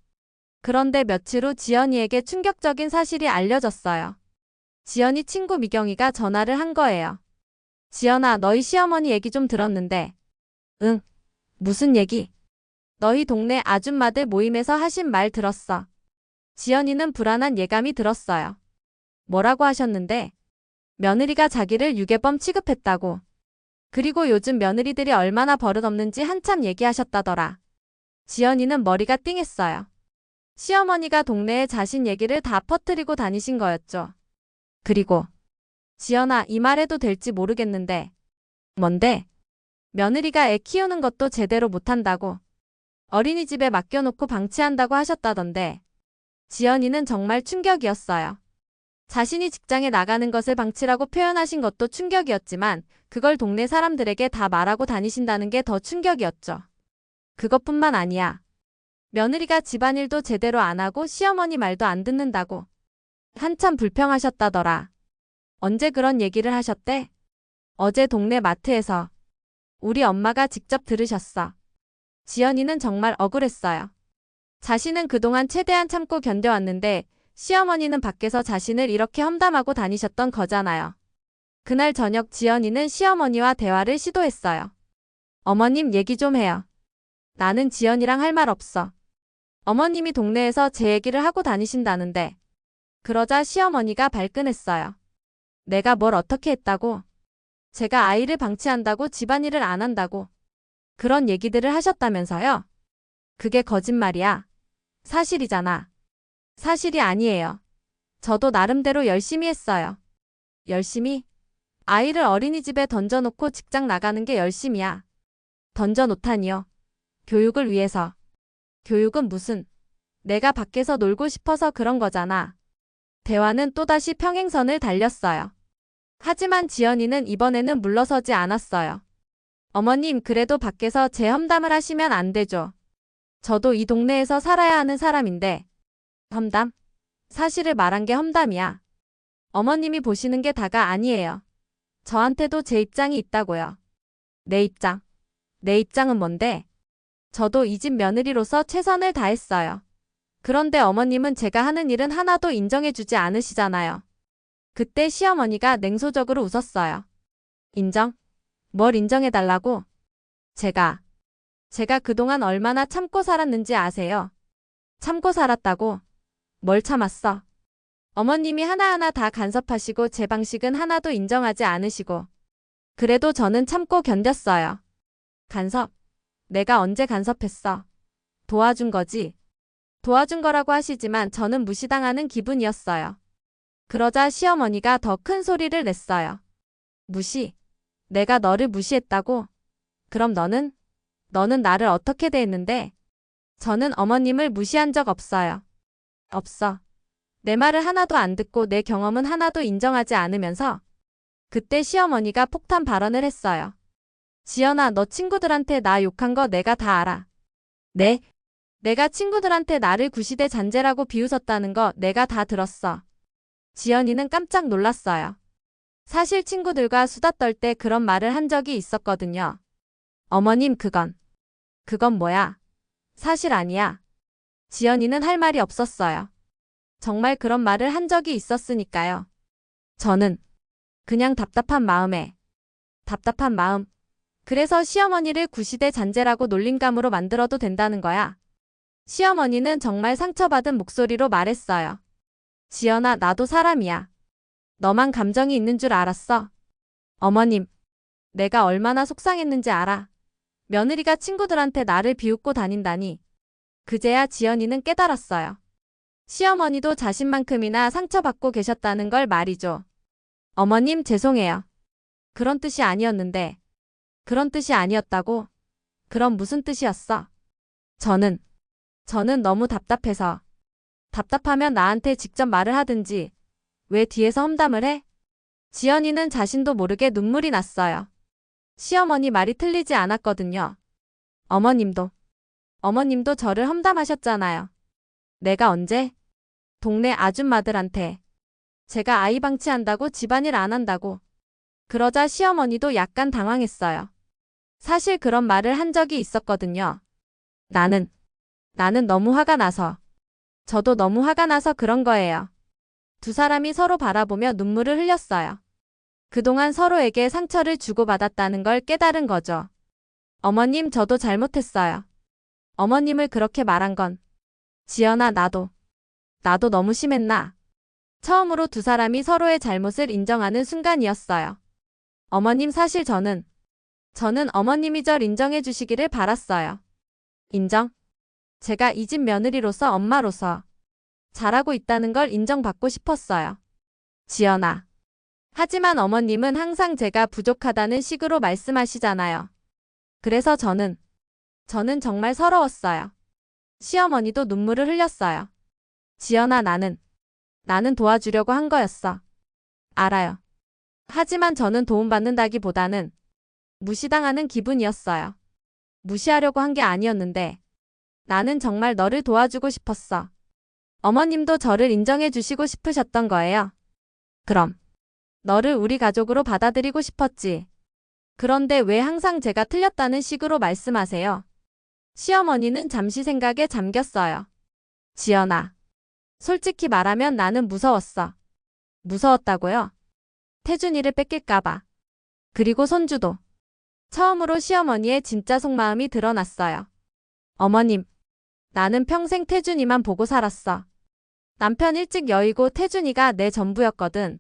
그런데 며칠 후 지연이에게 충격적인 사실이 알려졌어요. 지연이 친구 미경이가 전화를 한 거예요. 지연아, 너희 시어머니 얘기 좀 들었는데. 응. 무슨 얘기? 너희 동네 아줌마들 모임에서 하신 말 들었어. 지연이는 불안한 예감이 들었어요. 뭐라고 하셨는데? 며느리가 자기를 유괴범 취급했다고. 그리고 요즘 며느리들이 얼마나 버릇없는지 한참 얘기하셨다더라. 지연이는 머리가 띵했어요. 시어머니가 동네에 자신 얘기를 다 퍼뜨리고 다니신 거였죠. 그리고 지연아, 이 말해도 될지 모르겠는데. 뭔데? 며느리가 애 키우는 것도 제대로 못한다고. 어린이집에 맡겨놓고 방치한다고 하셨다던데. 지연이는 정말 충격이었어요. 자신이 직장에 나가는 것을 방치라고 표현하신 것도 충격이었지만 그걸 동네 사람들에게 다 말하고 다니신다는 게 더 충격이었죠. 그것뿐만 아니야. 며느리가 집안일도 제대로 안 하고 시어머니 말도 안 듣는다고. 한참 불평하셨다더라. 언제 그런 얘기를 하셨대? 어제 동네 마트에서. 우리 엄마가 직접 들으셨어. 지연이는 정말 억울했어요. 자신은 그동안 최대한 참고 견뎌왔는데 시어머니는 밖에서 자신을 이렇게 험담하고 다니셨던 거잖아요. 그날 저녁 지연이는 시어머니와 대화를 시도했어요. 어머님, 얘기 좀 해요. 나는 지연이랑 할 말 없어. 어머님이 동네에서 제 얘기를 하고 다니신다는데. 그러자 시어머니가 발끈했어요. 내가 뭘 어떻게 했다고? 제가 아이를 방치한다고 집안일을 안 한다고. 그런 얘기들을 하셨다면서요? 그게 거짓말이야. 사실이잖아. 사실이 아니에요. 저도 나름대로 열심히 했어요. 열심히? 아이를 어린이집에 던져놓고 직장 나가는 게 열심이야. 던져놓다니요. 교육을 위해서. 교육은 무슨? 내가 밖에서 놀고 싶어서 그런 거잖아. 대화는 또다시 평행선을 달렸어요. 하지만 지연이는 이번에는 물러서지 않았어요. 어머님, 그래도 밖에서 제 험담을 하시면 안 되죠. 저도 이 동네에서 살아야 하는 사람인데. 험담? 사실을 말한 게 험담이야. 어머님이 보시는 게 다가 아니에요. 저한테도 제 입장이 있다고요. 내 입장? 내 입장은 뭔데? 저도 이 집 며느리로서 최선을 다했어요. 그런데 어머님은 제가 하는 일은 하나도 인정해주지 않으시잖아요. 그때 시어머니가 냉소적으로 웃었어요. 인정? 뭘 인정해달라고? 제가 그동안 얼마나 참고 살았는지 아세요? 참고 살았다고? 뭘 참았어? 어머님이 하나하나 다 간섭하시고 제 방식은 하나도 인정하지 않으시고. 그래도 저는 참고 견뎠어요. 간섭? 내가 언제 간섭했어? 도와준 거지. 도와준 거라고 하시지만 저는 무시당하는 기분이었어요. 그러자 시어머니가 더 큰 소리를 냈어요. 무시? 내가 너를 무시했다고? 그럼 너는 나를 어떻게 대했는데? 저는 어머님을 무시한 적 없어요. 없어. 내 말을 하나도 안 듣고 내 경험은 하나도 인정하지 않으면서. 그때 시어머니가 폭탄 발언을 했어요. 지연아, 너 친구들한테 나 욕한 거 내가 다 알아. 네? 내가 친구들한테 나를 구시대 잔재라고 비웃었다는 거 내가 다 들었어. 지연이는 깜짝 놀랐어요. 사실 친구들과 수다 떨 때 그런 말을 한 적이 있었거든요. 어머님, 그건 뭐야? 사실 아니야. 지연이는 할 말이 없었어요. 정말 그런 말을 한 적이 있었으니까요. 저는 그냥 답답한 마음. 그래서 시어머니를 구시대 잔재라고 놀림감으로 만들어도 된다는 거야. 시어머니는 정말 상처받은 목소리로 말했어요. 지연아, 나도 사람이야. 너만 감정이 있는 줄 알았어. 어머님, 내가 얼마나 속상했는지 알아. 며느리가 친구들한테 나를 비웃고 다닌다니. 그제야 지연이는 깨달았어요. 시어머니도 자신만큼이나 상처받고 계셨다는 걸 말이죠. 어머님, 죄송해요. 그런 뜻이 아니었는데. 그런 뜻이 아니었다고? 그럼 무슨 뜻이었어? 저는 너무 답답해서. 답답하면 나한테 직접 말을 하든지. 왜 뒤에서 험담을 해? 지연이는 자신도 모르게 눈물이 났어요. 시어머니 말이 틀리지 않았거든요. 어머님도 저를 험담하셨잖아요. 내가 언제? 동네 아줌마들한테. 제가 아이 방치한다고 집안일 안 한다고. 그러자 시어머니도 약간 당황했어요. 사실 그런 말을 한 적이 있었거든요. 나는 너무 화가 나서. 저도 너무 화가 나서 그런 거예요. 두 사람이 서로 바라보며 눈물을 흘렸어요. 그동안 서로에게 상처를 주고받았다는 걸 깨달은 거죠. 어머님, 저도 잘못했어요. 어머님을 그렇게 말한 건. 지연아, 나도 너무 심했나? 처음으로 두 사람이 서로의 잘못을 인정하는 순간이었어요. 어머님, 사실 저는 어머님이 절 인정해 주시기를 바랐어요. 인정? 제가 이 집 며느리로서 엄마로서 잘하고 있다는 걸 인정받고 싶었어요. 지연아. 하지만 어머님은 항상 제가 부족하다는 식으로 말씀하시잖아요. 그래서 저는 정말 서러웠어요. 시어머니도 눈물을 흘렸어요. 지연아, 나는 도와주려고 한 거였어. 알아요. 하지만 저는 도움받는다기보다는 무시당하는 기분이었어요. 무시하려고 한 게 아니었는데 나는 정말 너를 도와주고 싶었어. 어머님도 저를 인정해 주시고 싶으셨던 거예요. 그럼 너를 우리 가족으로 받아들이고 싶었지. 그런데 왜 항상 제가 틀렸다는 식으로 말씀하세요? 시어머니는 잠시 생각에 잠겼어요. 지연아. 솔직히 말하면 나는 무서웠어. 무서웠다고요? 태준이를 뺏길까봐. 그리고 손주도. 처음으로 시어머니의 진짜 속마음이 드러났어요. 어머님. 나는 평생 태준이만 보고 살았어. 남편 일찍 여의고 태준이가 내 전부였거든.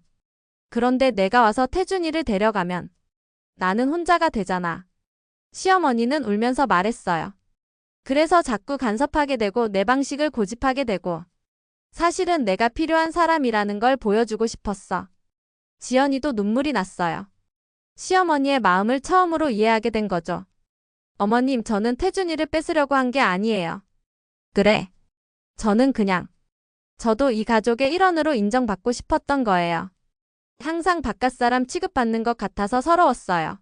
그런데 내가 와서 태준이를 데려가면 나는 혼자가 되잖아. 시어머니는 울면서 말했어요. 그래서 자꾸 간섭하게 되고 내 방식을 고집하게 되고 사실은 내가 필요한 사람이라는 걸 보여주고 싶었어. 지연이도 눈물이 났어요. 시어머니의 마음을 처음으로 이해하게 된 거죠. 어머님, 저는 태준이를 뺏으려고 한 게 아니에요. 그래. 저도 이 가족의 일원으로 인정받고 싶었던 거예요. 항상 바깥사람 취급받는 것 같아서 서러웠어요.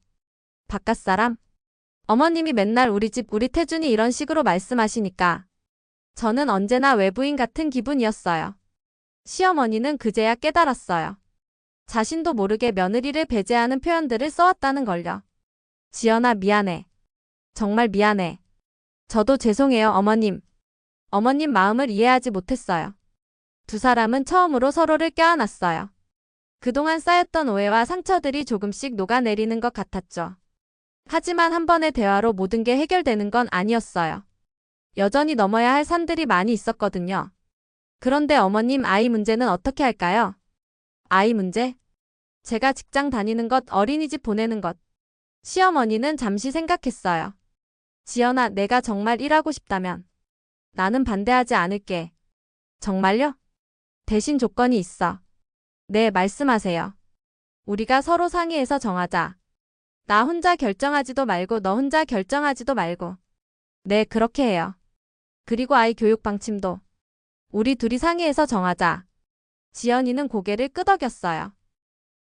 바깥사람? 어머님이 맨날 우리 집 우리 태준이 이런 식으로 말씀하시니까 저는 언제나 외부인 같은 기분이었어요. 시어머니는 그제야 깨달았어요. 자신도 모르게 며느리를 배제하는 표현들을 써왔다는 걸요. 지연아, 미안해. 정말 미안해. 저도 죄송해요, 어머님. 어머님 마음을 이해하지 못했어요. 두 사람은 처음으로 서로를 껴안았어요. 그동안 쌓였던 오해와 상처들이 조금씩 녹아내리는 것 같았죠. 하지만 한 번의 대화로 모든 게 해결되는 건 아니었어요. 여전히 넘어야 할 산들이 많이 있었거든요. 그런데 어머님, 아이 문제는 어떻게 할까요? 아이 문제? 제가 직장 다니는 것, 어린이집 보내는 것. 시어머니는 잠시 생각했어요. 지연아, 내가 정말 일하고 싶다면 나는 반대하지 않을게. 정말요? 대신 조건이 있어. 네, 말씀하세요. 우리가 서로 상의해서 정하자. 나 혼자 결정하지도 말고 너 혼자 결정하지도 말고. 네, 그렇게 해요. 그리고 아이 교육 방침도 우리 둘이 상의해서 정하자. 지연이는 고개를 끄덕였어요.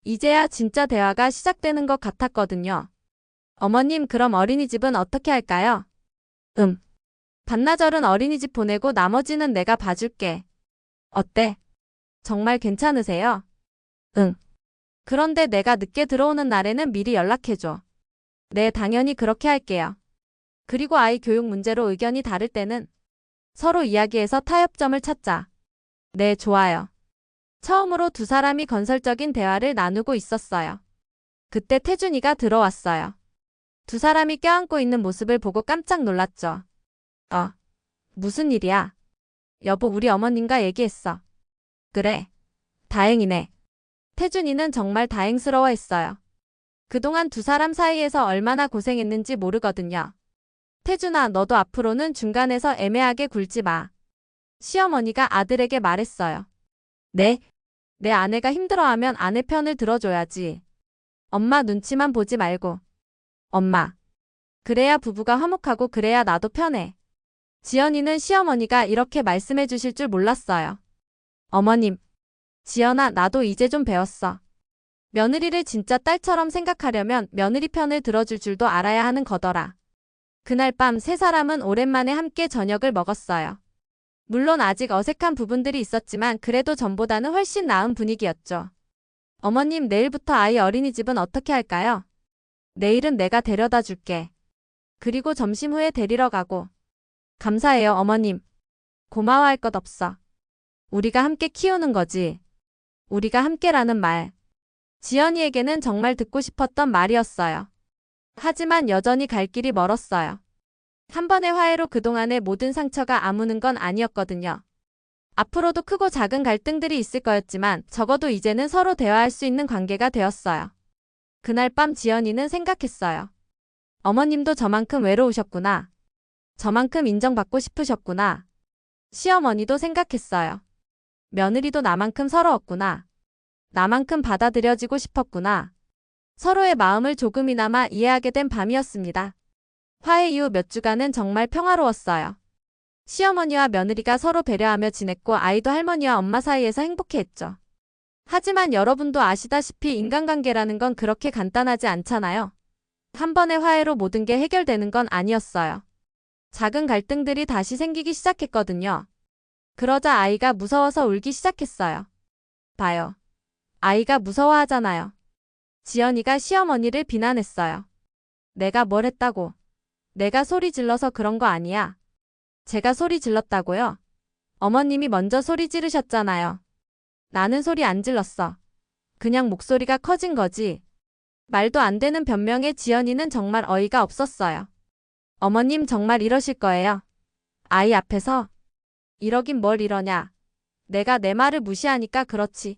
이제야 진짜 대화가 시작되는 것 같았거든요. 어머님, 그럼 어린이집은 어떻게 할까요? 반나절은 어린이집 보내고 나머지는 내가 봐줄게. 어때? 정말 괜찮으세요? 응. 그런데 내가 늦게 들어오는 날에는 미리 연락해줘. 네, 당연히 그렇게 할게요. 그리고 아이 교육 문제로 의견이 다를 때는 서로 이야기해서 타협점을 찾자. 네, 좋아요. 처음으로 두 사람이 건설적인 대화를 나누고 있었어요. 그때 태준이가 들어왔어요. 두 사람이 껴안고 있는 모습을 보고 깜짝 놀랐죠. 무슨 일이야? 여보, 우리 어머님과 얘기했어. 그래. 다행이네. 태준이는 정말 다행스러워했어요. 그동안 두 사람 사이에서 얼마나 고생했는지 모르거든요. 태준아, 너도 앞으로는 중간에서 애매하게 굴지 마. 시어머니가 아들에게 말했어요. 네? 내 아내가 힘들어하면 아내 편을 들어줘야지. 엄마 눈치만 보지 말고. 엄마. 그래야 부부가 화목하고 그래야 나도 편해. 지연이는 시어머니가 이렇게 말씀해 주실 줄 몰랐어요. 어머님. 지연아, 나도 이제 좀 배웠어. 며느리를 진짜 딸처럼 생각하려면 며느리 편을 들어줄 줄도 알아야 하는 거더라. 그날 밤 세 사람은 오랜만에 함께 저녁을 먹었어요. 물론 아직 어색한 부분들이 있었지만 그래도 전보다는 훨씬 나은 분위기였죠. 어머님, 내일부터 아이 어린이집은 어떻게 할까요? 내일은 내가 데려다 줄게. 그리고 점심 후에 데리러 가고. 감사해요, 어머님. 고마워할 것 없어. 우리가 함께 키우는 거지. 우리가 함께라는 말. 지연이에게는 정말 듣고 싶었던 말이었어요. 하지만 여전히 갈 길이 멀었어요. 한 번의 화해로 그동안의 모든 상처가 아무는 건 아니었거든요. 앞으로도 크고 작은 갈등들이 있을 거였지만 적어도 이제는 서로 대화할 수 있는 관계가 되었어요. 그날 밤 지연이는 생각했어요. 어머님도 저만큼 외로우셨구나. 저만큼 인정받고 싶으셨구나. 시어머니도 생각했어요. 며느리도 나만큼 서러웠구나. 나만큼 받아들여지고 싶었구나. 서로의 마음을 조금이나마 이해하게 된 밤이었습니다. 화해 이후 몇 주간은 정말 평화로웠어요. 시어머니와 며느리가 서로 배려하며 지냈고 아이도 할머니와 엄마 사이에서 행복해했죠. 하지만 여러분도 아시다시피 인간관계라는 건 그렇게 간단하지 않잖아요. 한 번의 화해로 모든 게 해결되는 건 아니었어요. 작은 갈등들이 다시 생기기 시작했거든요. 그러자 아이가 무서워서 울기 시작했어요. 봐요. 아이가 무서워하잖아요. 지연이가 시어머니를 비난했어요. 내가 뭘 했다고. 내가 소리 질러서 그런 거 아니야. 제가 소리 질렀다고요? 어머님이 먼저 소리 지르셨잖아요. 나는 소리 안 질렀어. 그냥 목소리가 커진 거지. 말도 안 되는 변명에 지연이는 정말 어이가 없었어요. 어머님 정말 이러실 거예요? 아이 앞에서? 이러긴 뭘 이러냐. 내가 내 말을 무시하니까 그렇지.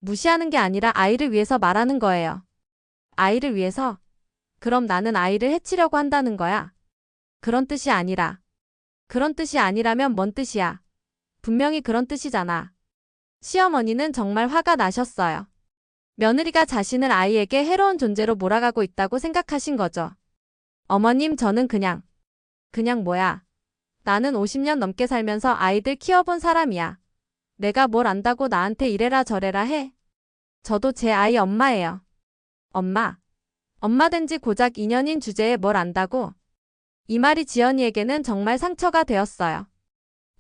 무시하는 게 아니라 아이를 위해서 말하는 거예요. 아이를 위해서? 그럼 나는 아이를 해치려고 한다는 거야? 그런 뜻이 아니라. 그런 뜻이 아니라면 뭔 뜻이야? 분명히 그런 뜻이잖아. 시어머니는 정말 화가 나셨어요. 며느리가 자신을 아이에게 해로운 존재로 몰아가고 있다고 생각하신 거죠. 어머님, 저는 그냥 뭐야. 나는 50년 넘게 살면서 아이들 키워본 사람이야. 내가 뭘 안다고 나한테 이래라 저래라 해. 저도 제 아이 엄마예요. 엄마. 엄마 된 지 고작 2년인 주제에 뭘 안다고? 이 말이 지연이에게는 정말 상처가 되었어요.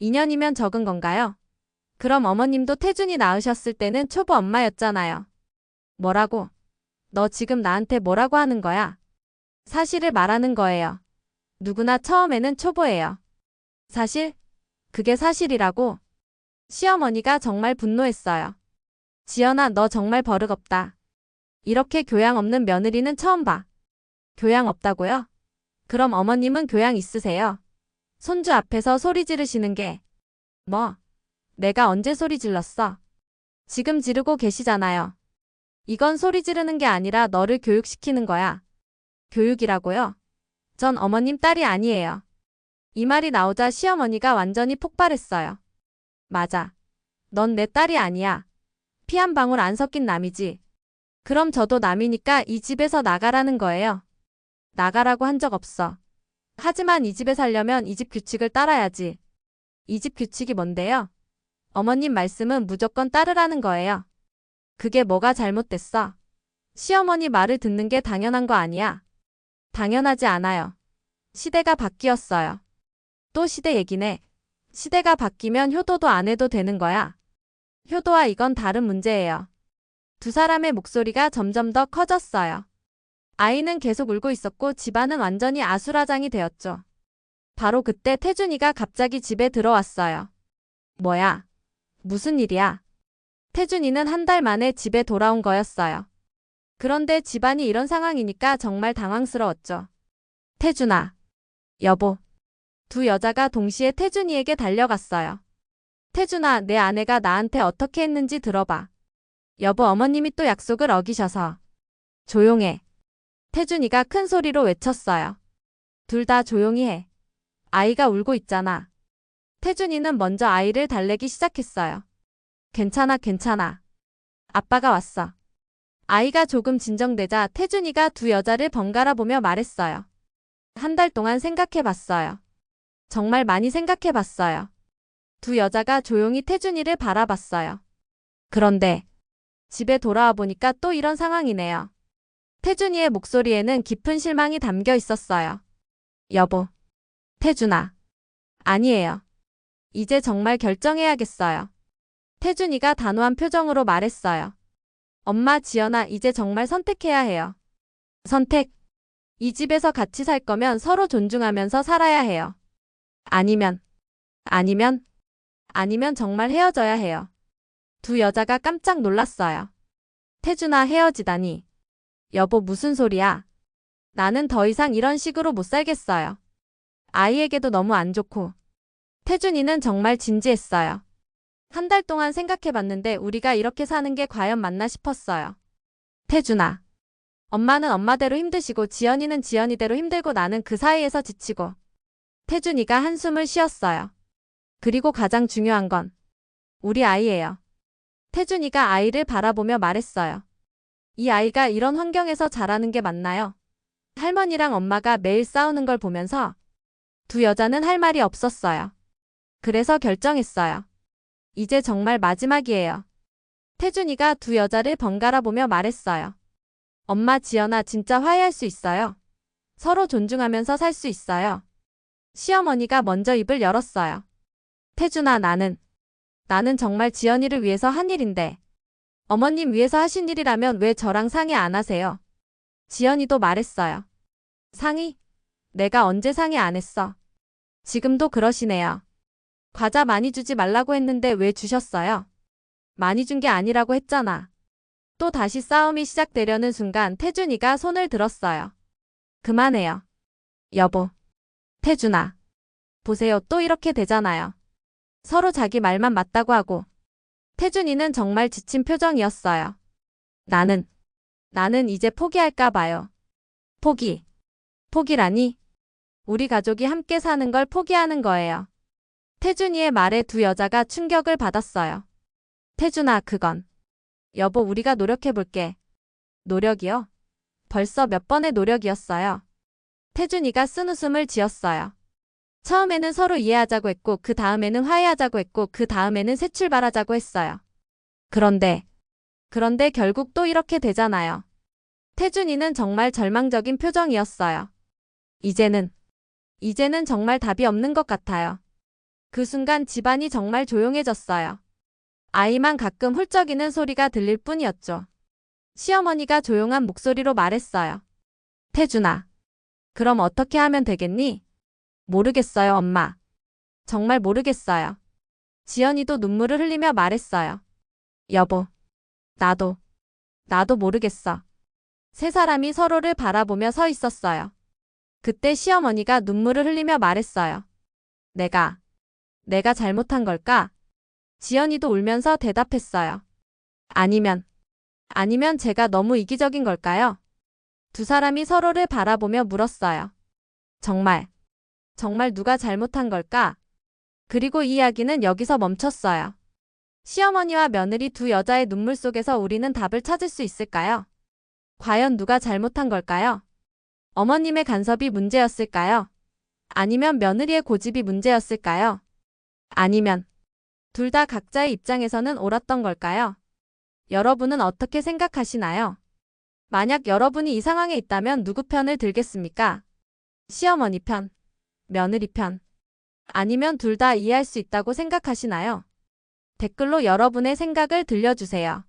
2년이면 적은 건가요? 그럼 어머님도 태준이 낳으셨을 때는 초보 엄마였잖아요. 뭐라고? 너 지금 나한테 뭐라고 하는 거야? 사실을 말하는 거예요. 누구나 처음에는 초보예요. 사실? 그게 사실이라고? 시어머니가 정말 분노했어요. 지연아, 너 정말 버릇없다. 이렇게 교양 없는 며느리는 처음 봐. 교양 없다고요? 그럼 어머님은 교양 있으세요? 손주 앞에서 소리 지르시는 게. 뭐? 내가 언제 소리 질렀어? 지금 지르고 계시잖아요. 이건 소리 지르는 게 아니라 너를 교육시키는 거야. 교육이라고요? 전 어머님 딸이 아니에요. 이 말이 나오자 시어머니가 완전히 폭발했어요. 맞아. 넌 내 딸이 아니야. 피 한 방울 안 섞인 남이지. 그럼 저도 남이니까 이 집에서 나가라는 거예요. 나가라고 한 적 없어. 하지만 이 집에 살려면 이 집 규칙을 따라야지. 이 집 규칙이 뭔데요? 어머님 말씀은 무조건 따르라는 거예요. 그게 뭐가 잘못됐어? 시어머니 말을 듣는 게 당연한 거 아니야? 당연하지 않아요. 시대가 바뀌었어요. 또 시대 얘기네. 시대가 바뀌면 효도도 안 해도 되는 거야. 효도와 이건 다른 문제예요. 두 사람의 목소리가 점점 더 커졌어요. 아이는 계속 울고 있었고 집안은 완전히 아수라장이 되었죠. 바로 그때 태준이가 갑자기 집에 들어왔어요. 뭐야? 무슨 일이야? 태준이는 한 달 만에 집에 돌아온 거였어요. 그런데 집안이 이런 상황이니까 정말 당황스러웠죠. 태준아, 여보. 두 여자가 동시에 태준이에게 달려갔어요. 태준아, 내 아내가 나한테 어떻게 했는지 들어봐. 여보, 어머님이 또 약속을 어기셔서. 조용해. 태준이가 큰 소리로 외쳤어요. 둘 다 조용히 해. 아이가 울고 있잖아. 태준이는 먼저 아이를 달래기 시작했어요. 괜찮아, 괜찮아. 아빠가 왔어. 아이가 조금 진정되자 태준이가 두 여자를 번갈아 보며 말했어요. 한 달 동안 생각해봤어요. 정말 많이 생각해봤어요. 두 여자가 조용히 태준이를 바라봤어요. 그런데 집에 돌아와 보니까 또 이런 상황이네요. 태준이의 목소리에는 깊은 실망이 담겨 있었어요. 여보. 태준아. 아니에요. 이제 정말 결정해야겠어요. 태준이가 단호한 표정으로 말했어요. 엄마, 지연아, 이제 정말 선택해야 해요. 선택. 이 집에서 같이 살 거면 서로 존중하면서 살아야 해요. 아니면 정말 헤어져야 해요. 두 여자가 깜짝 놀랐어요. 태준아, 헤어지다니. 여보, 무슨 소리야? 나는 더 이상 이런 식으로 못 살겠어요. 아이에게도 너무 안 좋고. 태준이는 정말 진지했어요. 한 달 동안 생각해봤는데 우리가 이렇게 사는 게 과연 맞나 싶었어요. 태준아. 엄마는 엄마대로 힘드시고 지연이는 지연이대로 힘들고 나는 그 사이에서 지치고. 태준이가 한숨을 쉬었어요. 그리고 가장 중요한 건 우리 아이예요. 태준이가 아이를 바라보며 말했어요. 이 아이가 이런 환경에서 자라는 게 맞나요? 할머니랑 엄마가 매일 싸우는 걸 보면서 두 여자는 할 말이 없었어요. 그래서 결정했어요. 이제 정말 마지막이에요. 태준이가 두 여자를 번갈아 보며 말했어요. 엄마, 지연아, 진짜 화해할 수 있어요. 서로 존중하면서 살 수 있어요. 시어머니가 먼저 입을 열었어요. 태준아, 나는 정말 지연이를 위해서 한 일인데. 어머님 위해서 하신 일이라면 왜 저랑 상의 안 하세요? 지연이도 말했어요. 상의? 내가 언제 상의 안 했어? 지금도 그러시네요. 과자 많이 주지 말라고 했는데 왜 주셨어요? 많이 준 게 아니라고 했잖아. 또 다시 싸움이 시작되려는 순간 태준이가 손을 들었어요. 그만해요. 여보. 태준아. 보세요, 또 이렇게 되잖아요. 서로 자기 말만 맞다고 하고. 태준이는 정말 지친 표정이었어요. 나는 이제 포기할까 봐요. 포기라니? 우리 가족이 함께 사는 걸 포기하는 거예요. 태준이의 말에 두 여자가 충격을 받았어요. 태준아, 그건. 여보, 우리가 노력해볼게. 노력이요? 벌써 몇 번의 노력이었어요. 태준이가 쓴웃음을 지었어요. 처음에는 서로 이해하자고 했고 그 다음에는 화해하자고 했고 그 다음에는 새 출발하자고 했어요. 그런데 결국 또 이렇게 되잖아요. 태준이는 정말 절망적인 표정이었어요. 이제는 정말 답이 없는 것 같아요. 그 순간 집안이 정말 조용해졌어요. 아이만 가끔 훌쩍이는 소리가 들릴 뿐이었죠. 시어머니가 조용한 목소리로 말했어요. 태준아, 그럼 어떻게 하면 되겠니? 모르겠어요, 엄마. 정말 모르겠어요. 지연이도 눈물을 흘리며 말했어요. 여보, 나도 모르겠어. 세 사람이 서로를 바라보며 서 있었어요. 그때 시어머니가 눈물을 흘리며 말했어요. 내가 잘못한 걸까? 지연이도 울면서 대답했어요. 아니면 제가 너무 이기적인 걸까요? 두 사람이 서로를 바라보며 물었어요. 정말 누가 잘못한 걸까? 그리고 이야기는 여기서 멈췄어요. 시어머니와 며느리 두 여자의 눈물 속에서 우리는 답을 찾을 수 있을까요? 과연 누가 잘못한 걸까요? 어머님의 간섭이 문제였을까요? 아니면 며느리의 고집이 문제였을까요? 아니면 둘 다 각자의 입장에서는 옳았던 걸까요? 여러분은 어떻게 생각하시나요? 만약 여러분이 이 상황에 있다면 누구 편을 들겠습니까? 시어머니 편, 며느리 편, 아니면 둘 다 이해할 수 있다고 생각하시나요? 댓글로 여러분의 생각을 들려주세요.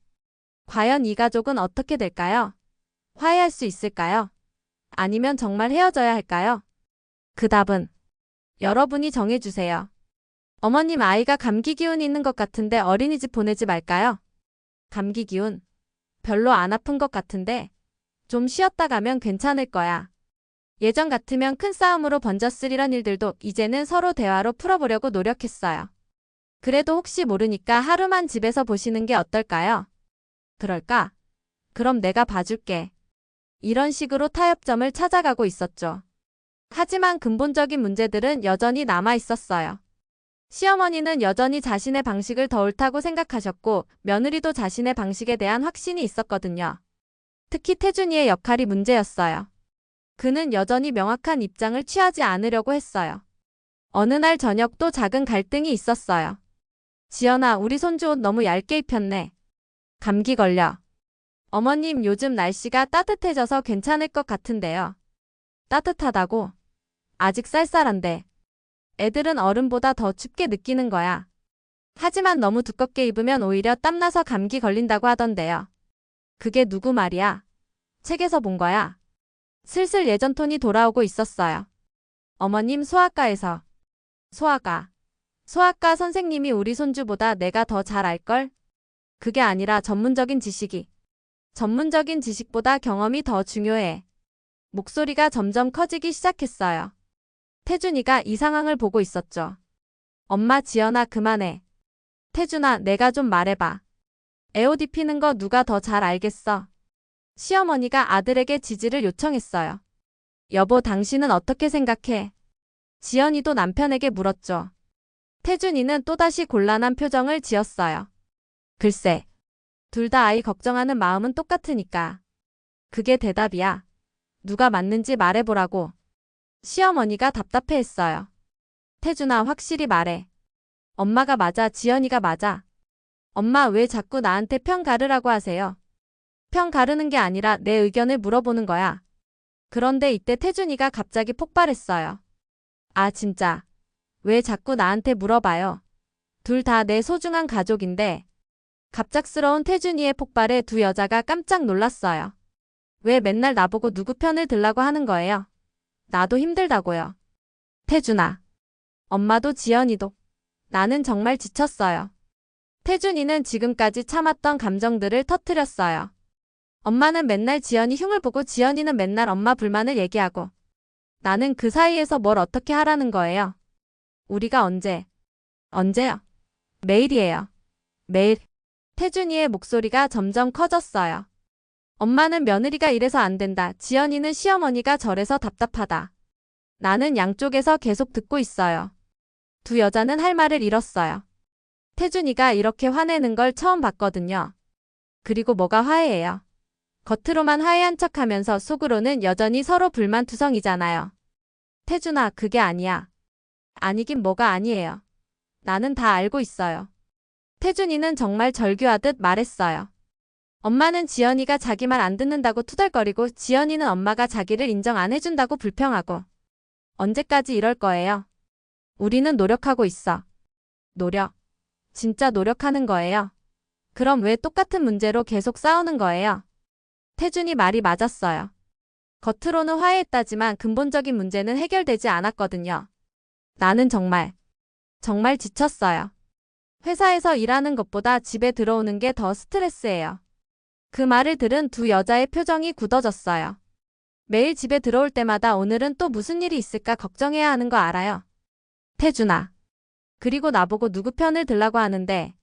과연 이 가족은 어떻게 될까요? 화해할 수 있을까요? 아니면 정말 헤어져야 할까요? 그 답은 여러분이 정해주세요. 어머님, 아이가 감기 기운이 있는 것 같은데 어린이집 보내지 말까요? 감기 기운? 별로 안 아픈 것 같은데 좀 쉬었다 가면 괜찮을 거야. 예전 같으면 큰 싸움으로 번졌으리란 일들도 이제는 서로 대화로 풀어보려고 노력했어요. 그래도 혹시 모르니까 하루만 집에서 보시는 게 어떨까요? 그럴까? 그럼 내가 봐줄게. 이런 식으로 타협점을 찾아가고 있었죠. 하지만 근본적인 문제들은 여전히 남아 있었어요. 시어머니는 여전히 자신의 방식을 더 옳다고 생각하셨고 며느리도 자신의 방식에 대한 확신이 있었거든요. 특히 태준이의 역할이 문제였어요. 그는 여전히 명확한 입장을 취하지 않으려고 했어요. 어느 날 저녁 또 작은 갈등이 있었어요. 지연아, 우리 손주 옷 너무 얇게 입혔네. 감기 걸려. 어머님, 요즘 날씨가 따뜻해져서 괜찮을 것 같은데요. 따뜻하다고? 아직 쌀쌀한데. 애들은 어른보다 더 춥게 느끼는 거야. 하지만 너무 두껍게 입으면 오히려 땀나서 감기 걸린다고 하던데요. 그게 누구 말이야? 책에서 본 거야. 슬슬 예전 톤이 돌아오고 있었어요. 어머님, 소아과에서. 소아과. 소아과 선생님이 우리 손주보다 내가 더 잘 알걸? 그게 아니라 전문적인 지식이. 전문적인 지식보다 경험이 더 중요해. 목소리가 점점 커지기 시작했어요. 태준이가 이 상황을 보고 있었죠. 엄마, 지연아, 그만해. 태준아, 내가 좀 말해봐. 애 옷 입히는 거 누가 더 잘 알겠어? 시어머니가 아들에게 지지를 요청했어요. 여보, 당신은 어떻게 생각해? 지연이도 남편에게 물었죠. 태준이는 또다시 곤란한 표정을 지었어요. 글쎄, 둘 다 아이 걱정하는 마음은 똑같으니까. 그게 대답이야. 누가 맞는지 말해보라고. 시어머니가 답답해했어요. 태준아, 확실히 말해. 엄마가 맞아, 지연이가 맞아. 엄마, 왜 자꾸 나한테 편 가르라고 하세요? 편 가르는 게 아니라 내 의견을 물어보는 거야. 그런데 이때 태준이가 갑자기 폭발했어요. 아, 진짜. 왜 자꾸 나한테 물어봐요? 둘 다 내 소중한 가족인데. 갑작스러운 태준이의 폭발에 두 여자가 깜짝 놀랐어요. 왜 맨날 나보고 누구 편을 들라고 하는 거예요? 나도 힘들다고요. 태준아. 엄마도 지연이도. 나는 정말 지쳤어요. 태준이는 지금까지 참았던 감정들을 터뜨렸어요. 엄마는 맨날 지연이 흉을 보고 지연이는 맨날 엄마 불만을 얘기하고. 나는 그 사이에서 뭘 어떻게 하라는 거예요? 우리가 언제요? 매일이에요. 매일. 태준이의 목소리가 점점 커졌어요. 엄마는 며느리가 이래서 안 된다. 지연이는 시어머니가 저래서 답답하다. 나는 양쪽에서 계속 듣고 있어요. 두 여자는 할 말을 잃었어요. 태준이가 이렇게 화내는 걸 처음 봤거든요. 그리고 뭐가 화해해요? 겉으로만 화해한 척하면서 속으로는 여전히 서로 불만투성이잖아요. 태준아, 그게 아니야. 아니긴 뭐가 아니에요. 나는 다 알고 있어요. 태준이는 정말 절규하듯 말했어요. 엄마는 지연이가 자기 말 안 듣는다고 투덜거리고 지연이는 엄마가 자기를 인정 안 해준다고 불평하고. 언제까지 이럴 거예요? 우리는 노력하고 있어. 노력. 진짜 노력하는 거예요? 그럼 왜 똑같은 문제로 계속 싸우는 거예요? 태준이 말이 맞았어요. 겉으로는 화해했다지만 근본적인 문제는 해결되지 않았거든요. 나는 정말 지쳤어요. 회사에서 일하는 것보다 집에 들어오는 게 더 스트레스예요. 그 말을 들은 두 여자의 표정이 굳어졌어요. 매일 집에 들어올 때마다 오늘은 또 무슨 일이 있을까 걱정해야 하는 거 알아요. 태준아. 그리고 나보고 누구 편을 들라고 하는데.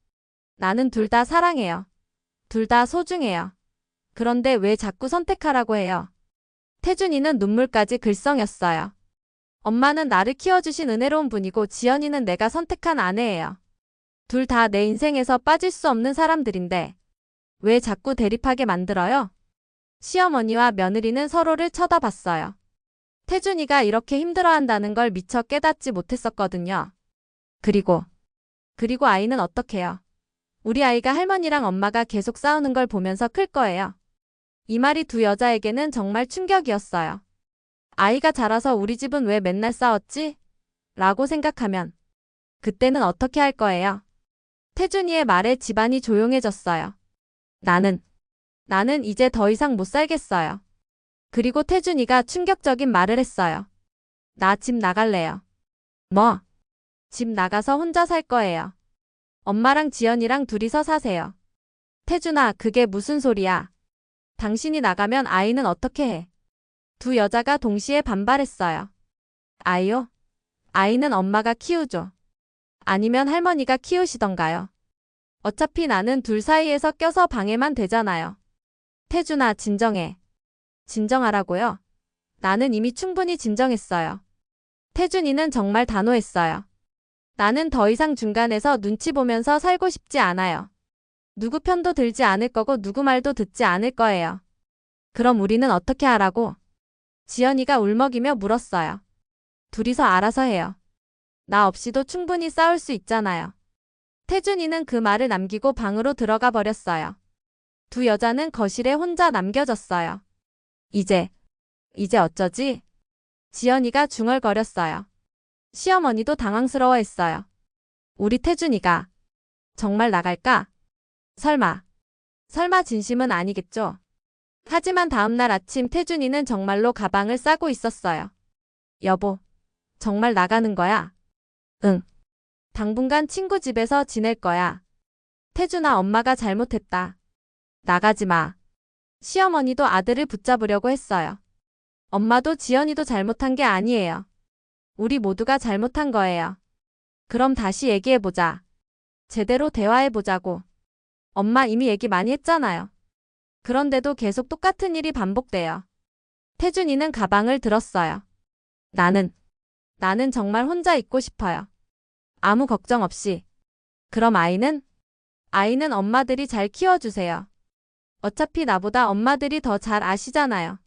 나는 둘 다 사랑해요. 둘 다 소중해요. 그런데 왜 자꾸 선택하라고 해요? 태준이는 눈물까지 글썽였어요. 엄마는 나를 키워주신 은혜로운 분이고 지연이는 내가 선택한 아내예요. 둘 다 내 인생에서 빠질 수 없는 사람들인데 왜 자꾸 대립하게 만들어요? 시어머니와 며느리는 서로를 쳐다봤어요. 태준이가 이렇게 힘들어한다는 걸 미처 깨닫지 못했었거든요. 그리고 아이는 어떡해요? 우리 아이가 할머니랑 엄마가 계속 싸우는 걸 보면서 클 거예요. 이 말이 두 여자에게는 정말 충격이었어요. 아이가 자라서 우리 집은 왜 맨날 싸웠지? 라고 생각하면 그때는 어떻게 할 거예요? 태준이의 말에 집안이 조용해졌어요. 나는 이제 더 이상 못 살겠어요. 그리고 태준이가 충격적인 말을 했어요. 나 집 나갈래요. 뭐? 집 나가서 혼자 살 거예요. 엄마랑 지연이랑 둘이서 사세요. 태준아, 그게 무슨 소리야? 당신이 나가면 아이는 어떻게 해? 두 여자가 동시에 반발했어요. 아이요? 아이는 엄마가 키우죠. 아니면 할머니가 키우시던가요. 어차피 나는 둘 사이에서 껴서 방해만 되잖아요. 태준아, 진정해. 진정하라고요? 나는 이미 충분히 진정했어요. 태준이는 정말 단호했어요. 나는 더 이상 중간에서 눈치 보면서 살고 싶지 않아요. 누구 편도 들지 않을 거고 누구 말도 듣지 않을 거예요. 그럼 우리는 어떻게 하라고? 지연이가 울먹이며 물었어요. 둘이서 알아서 해요. 나 없이도 충분히 싸울 수 있잖아요. 태준이는 그 말을 남기고 방으로 들어가 버렸어요. 두 여자는 거실에 혼자 남겨졌어요. 이제 어쩌지? 지연이가 중얼거렸어요. 시어머니도 당황스러워했어요. 우리 태준이가 정말 나갈까? 설마 진심은 아니겠죠? 하지만 다음날 아침 태준이는 정말로 가방을 싸고 있었어요. 여보, 정말 나가는 거야? 응. 당분간 친구 집에서 지낼 거야. 태준아, 엄마가 잘못했다. 나가지 마. 시어머니도 아들을 붙잡으려고 했어요. 엄마도 지연이도 잘못한 게 아니에요. 우리 모두가 잘못한 거예요. 그럼 다시 얘기해보자. 제대로 대화해보자고. 엄마 이미 얘기 많이 했잖아요. 그런데도 계속 똑같은 일이 반복돼요. 태준이는 가방을 들었어요. 나는 정말 혼자 있고 싶어요. 아무 걱정 없이. 그럼 아이는 엄마들이 잘 키워주세요. 어차피 나보다 엄마들이 더 잘 아시잖아요.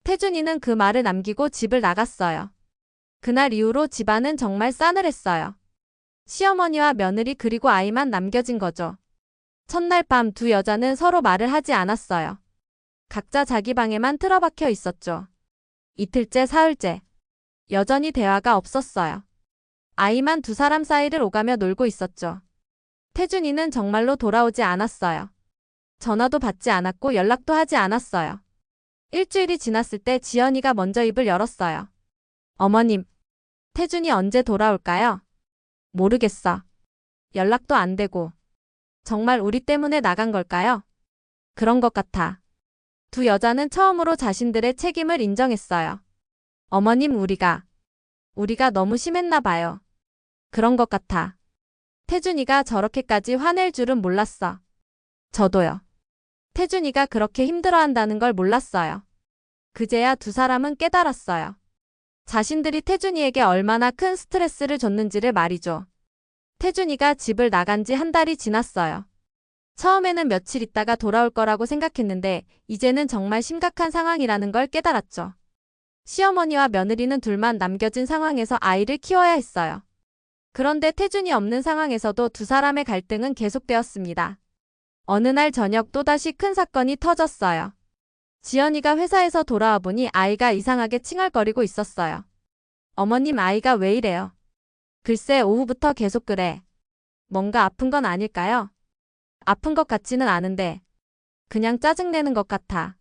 태준이는 그 말을 남기고 집을 나갔어요. 그날 이후로 집안은 정말 싸늘했어요. 시어머니와 며느리 그리고 아이만 남겨진 거죠. 첫날 밤 두 여자는 서로 말을 하지 않았어요. 각자 자기 방에만 틀어박혀 있었죠. 이틀째, 사흘째. 여전히 대화가 없었어요. 아이만 두 사람 사이를 오가며 놀고 있었죠. 태준이는 정말로 돌아오지 않았어요. 전화도 받지 않았고 연락도 하지 않았어요. 일주일이 지났을 때 지연이가 먼저 입을 열었어요. 어머님, 태준이 언제 돌아올까요? 모르겠어. 연락도 안 되고. 정말 우리 때문에 나간 걸까요? 그런 것 같아. 두 여자는 처음으로 자신들의 책임을 인정했어요. 어머님, 우리가 너무 심했나 봐요. 그런 것 같아. 태준이가 저렇게까지 화낼 줄은 몰랐어. 저도요. 태준이가 그렇게 힘들어한다는 걸 몰랐어요. 그제야 두 사람은 깨달았어요. 자신들이 태준이에게 얼마나 큰 스트레스를 줬는지를 말이죠. 태준이가 집을 나간 지 한 달이 지났어요. 처음에는 며칠 있다가 돌아올 거라고 생각했는데 이제는 정말 심각한 상황이라는 걸 깨달았죠. 시어머니와 며느리는 둘만 남겨진 상황에서 아이를 키워야 했어요. 그런데 태준이 없는 상황에서도 두 사람의 갈등은 계속되었습니다. 어느 날 저녁 또다시 큰 사건이 터졌어요. 지연이가 회사에서 돌아와 보니 아이가 이상하게 칭얼거리고 있었어요. 어머님, 아이가 왜 이래요? 글쎄, 오후부터 계속 그래. 뭔가 아픈 건 아닐까요? 아픈 것 같지는 않은데 그냥 짜증내는 것 같아.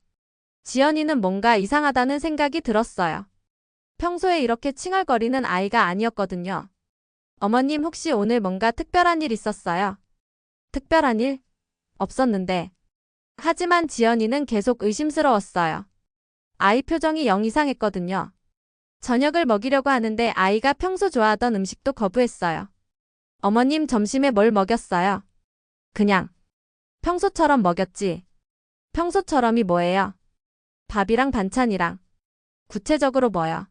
지연이는 뭔가 이상하다는 생각이 들었어요. 평소에 이렇게 칭얼거리는 아이가 아니었거든요. 어머님, 혹시 오늘 뭔가 특별한 일 있었어요? 특별한 일? 없었는데. 하지만 지연이는 계속 의심스러웠어요. 아이 표정이 영 이상했거든요. 저녁을 먹이려고 하는데 아이가 평소 좋아하던 음식도 거부했어요. 어머님, 점심에 뭘 먹였어요? 그냥 평소처럼 먹였지. 평소처럼이 뭐예요? 밥이랑 반찬이랑. 구체적으로 뭐요?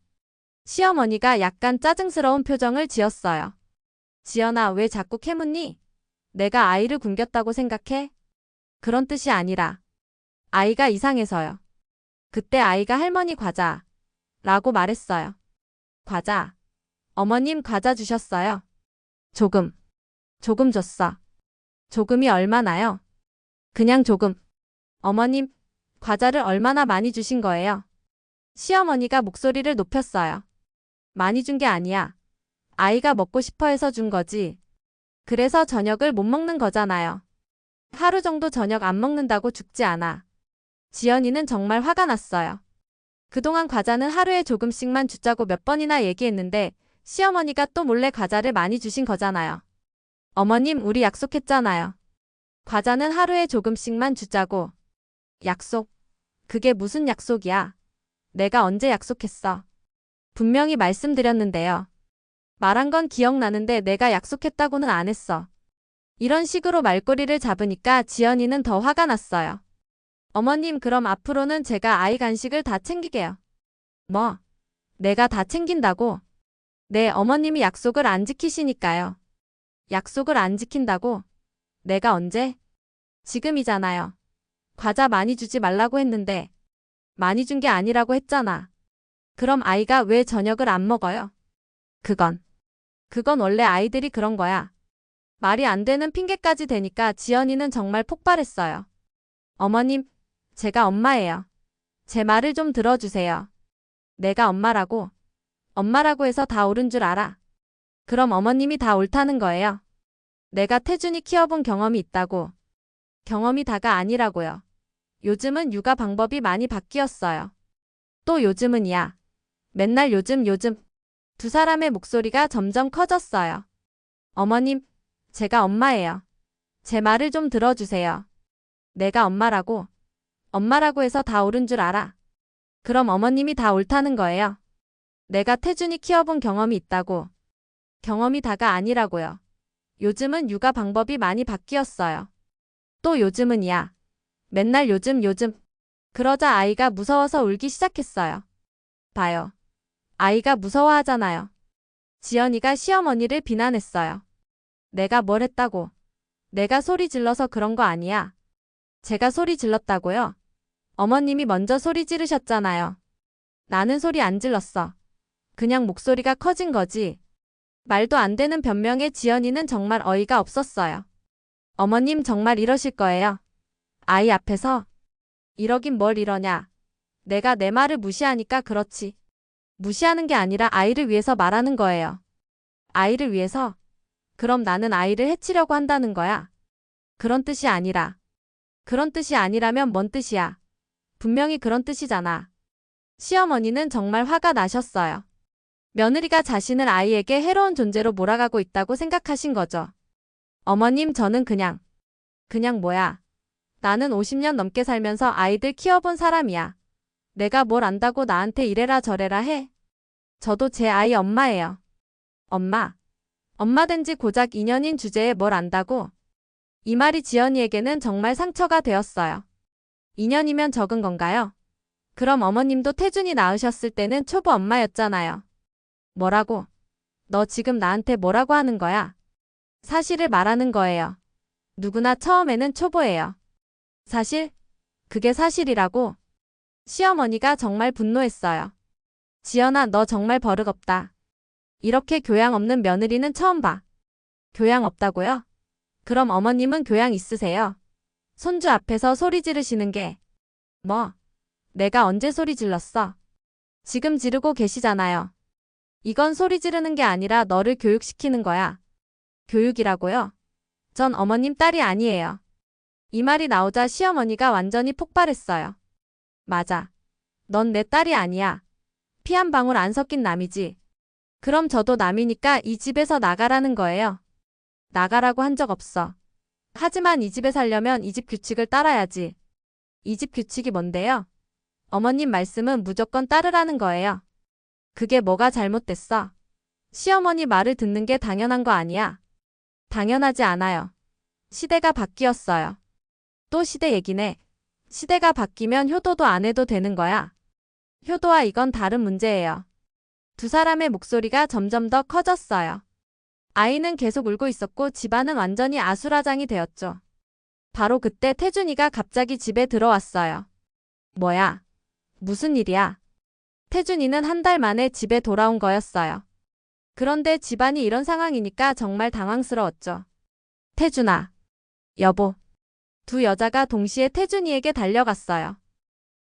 시어머니가 약간 짜증스러운 표정을 지었어요. 지연아, 왜 자꾸 캐묻니? 내가 아이를 굶겼다고 생각해? 그런 뜻이 아니라 아이가 이상해서요. 그때 아이가 할머니 과자 라고 말했어요. 과자? 어머님, 과자 주셨어요? 조금 줬어. 조금이 얼마나요? 그냥 조금. 어머님, 과자를 얼마나 많이 주신 거예요? 시어머니가 목소리를 높였어요. 많이 준 게 아니야. 아이가 먹고 싶어 해서 준 거지. 그래서 저녁을 못 먹는 거잖아요. 하루 정도 저녁 안 먹는다고 죽지 않아. 지연이는 정말 화가 났어요. 그동안 과자는 하루에 조금씩만 주자고 몇 번이나 얘기했는데 시어머니가 또 몰래 과자를 많이 주신 거잖아요. 어머님, 우리 약속했잖아요. 과자는 하루에 조금씩만 주자고. 약속? 그게 무슨 약속이야? 내가 언제 약속했어? 분명히 말씀드렸는데요. 말한 건 기억나는데 내가 약속했다고는 안 했어. 이런 식으로 말꼬리를 잡으니까 지연이는 더 화가 났어요. 어머님, 그럼 앞으로는 제가 아이 간식을 다 챙기게요. 뭐? 내가 다 챙긴다고? 네, 어머님이 약속을 안 지키시니까요. 약속을 안 지킨다고? 내가 언제? 지금이잖아요. 과자 많이 주지 말라고 했는데 많이 준 게 아니라고 했잖아. 그럼 아이가 왜 저녁을 안 먹어요? 그건 원래 아이들이 그런 거야. 말이 안 되는 핑계까지 대니까 지연이는 정말 폭발했어요. 어머님, 제가 엄마예요. 제 말을 좀 들어주세요. 내가 엄마라고 해서 다 옳은 줄 알아. 그럼 어머님이 다 옳다는 거예요. 내가 태준이 키워본 경험이 있다고. 경험이 다가 아니라고요. 요즘은 육아 방법이 많이 바뀌었어요. 또 요즘은이야. 맨날 요즘. 두 사람의 목소리가 점점 커졌어요. 어머님, 제가 엄마예요. 제 말을 좀 들어주세요. 내가 엄마라고 해서 다 옳은 줄 알아. 그럼 어머님이 다 옳다는 거예요. 내가 태준이 키워본 경험이 있다고. 경험이 다가 아니라고요. 요즘은 육아 방법이 많이 바뀌었어요. 또 요즘은이야. 맨날 요즘. 그러자 아이가 무서워서 울기 시작했어요. 봐요. 아이가 무서워하잖아요. 지연이가 시어머니를 비난했어요. 내가 뭘 했다고? 내가 소리 질러서 그런 거 아니야. 제가 소리 질렀다고요? 어머님이 먼저 소리 지르셨잖아요. 나는 소리 안 질렀어. 그냥 목소리가 커진 거지. 말도 안 되는 변명에 지연이는 정말 어이가 없었어요. 어머님 정말 이러실 거예요? 아이 앞에서? 이러긴 뭘 이러냐. 내가 내 말을 무시하니까 그렇지. 무시하는 게 아니라 아이를 위해서 말하는 거예요. 아이를 위해서? 그럼 나는 아이를 해치려고 한다는 거야. 그런 뜻이 아니라. 그런 뜻이 아니라면 뭔 뜻이야? 분명히 그런 뜻이잖아. 시어머니는 정말 화가 나셨어요. 며느리가 자신을 아이에게 해로운 존재로 몰아가고 있다고 생각하신 거죠. 어머님, 저는 그냥 뭐야. 나는 50년 넘게 살면서 아이들 키워본 사람이야. 내가 뭘 안다고 나한테 이래라 저래라 해. 저도 제 아이 엄마예요. 엄마 된 지 고작 2년인 주제에 뭘 안다고? 이 말이 지연이에게는 정말 상처가 되었어요. 2년이면 적은 건가요? 그럼 어머님도 태준이 낳으셨을 때는 초보 엄마였잖아요. 뭐라고? 너 지금 나한테 뭐라고 하는 거야? 사실을 말하는 거예요. 누구나 처음에는 초보예요. 사실? 그게 사실이라고? 시어머니가 정말 분노했어요. 지연아, 너 정말 버릇없다. 이렇게 교양 없는 며느리는 처음 봐. 교양 없다고요? 그럼 어머님은 교양 있으세요? 손주 앞에서 소리 지르시는 게. 뭐? 내가 언제 소리 질렀어? 지금 지르고 계시잖아요. 이건 소리 지르는 게 아니라 너를 교육시키는 거야. 교육이라고요? 전 어머님 딸이 아니에요. 이 말이 나오자 시어머니가 완전히 폭발했어요. 맞아. 넌 내 딸이 아니야. 피 한 방울 안 섞인 남이지. 그럼 저도 남이니까 이 집에서 나가라는 거예요. 나가라고 한 적 없어. 하지만 이 집에 살려면 이 집 규칙을 따라야지. 이 집 규칙이 뭔데요? 어머님 말씀은 무조건 따르라는 거예요. 그게 뭐가 잘못됐어? 시어머니 말을 듣는 게 당연한 거 아니야? 당연하지 않아요. 시대가 바뀌었어요. 또 시대 얘기네. 시대가 바뀌면 효도도 안 해도 되는 거야. 효도와 이건 다른 문제예요. 두 사람의 목소리가 점점 더 커졌어요. 아이는 계속 울고 있었고 집안은 완전히 아수라장이 되었죠. 바로 그때 태준이가 갑자기 집에 들어왔어요. 뭐야? 무슨 일이야? 태준이는 한 달 만에 집에 돌아온 거였어요. 그런데 집안이 이런 상황이니까 정말 당황스러웠죠. 태준아, 여보. 두 여자가 동시에 태준이에게 달려갔어요.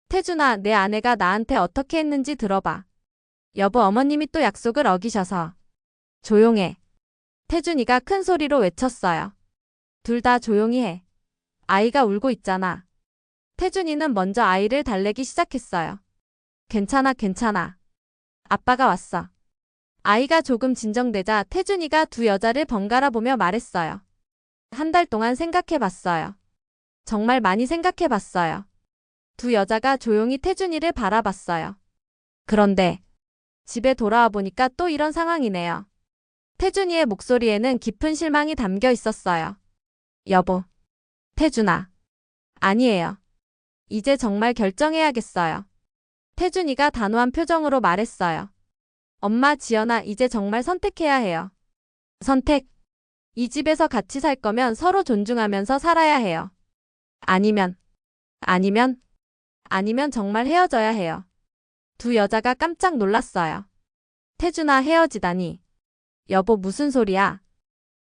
태준아, 내 아내가 나한테 어떻게 했는지 들어봐. 여보, 어머님이 또 약속을 어기셔서. 조용해. 태준이가 큰 소리로 외쳤어요. 둘 다 조용히 해. 아이가 울고 있잖아. 태준이는 먼저 아이를 달래기 시작했어요. 괜찮아, 괜찮아. 아빠가 왔어. 아이가 조금 진정되자 태준이가 두 여자를 번갈아 보며 말했어요. 한 달 동안 생각해 봤어요. 정말 많이 생각해 봤어요. 두 여자가 조용히 태준이를 바라봤어요. 그런데 집에 돌아와 보니까 또 이런 상황이네요. 태준이의 목소리에는 깊은 실망이 담겨 있었어요. 여보. 태준아. 아니에요. 이제 정말 결정해야겠어요. 태준이가 단호한 표정으로 말했어요. 엄마, 지연아, 이제 정말 선택해야 해요. 선택. 이 집에서 같이 살 거면 서로 존중하면서 살아야 해요. 아니면 정말 헤어져야 해요. 두 여자가 깜짝 놀랐어요. 태준아, 헤어지다니. 여보, 무슨 소리야?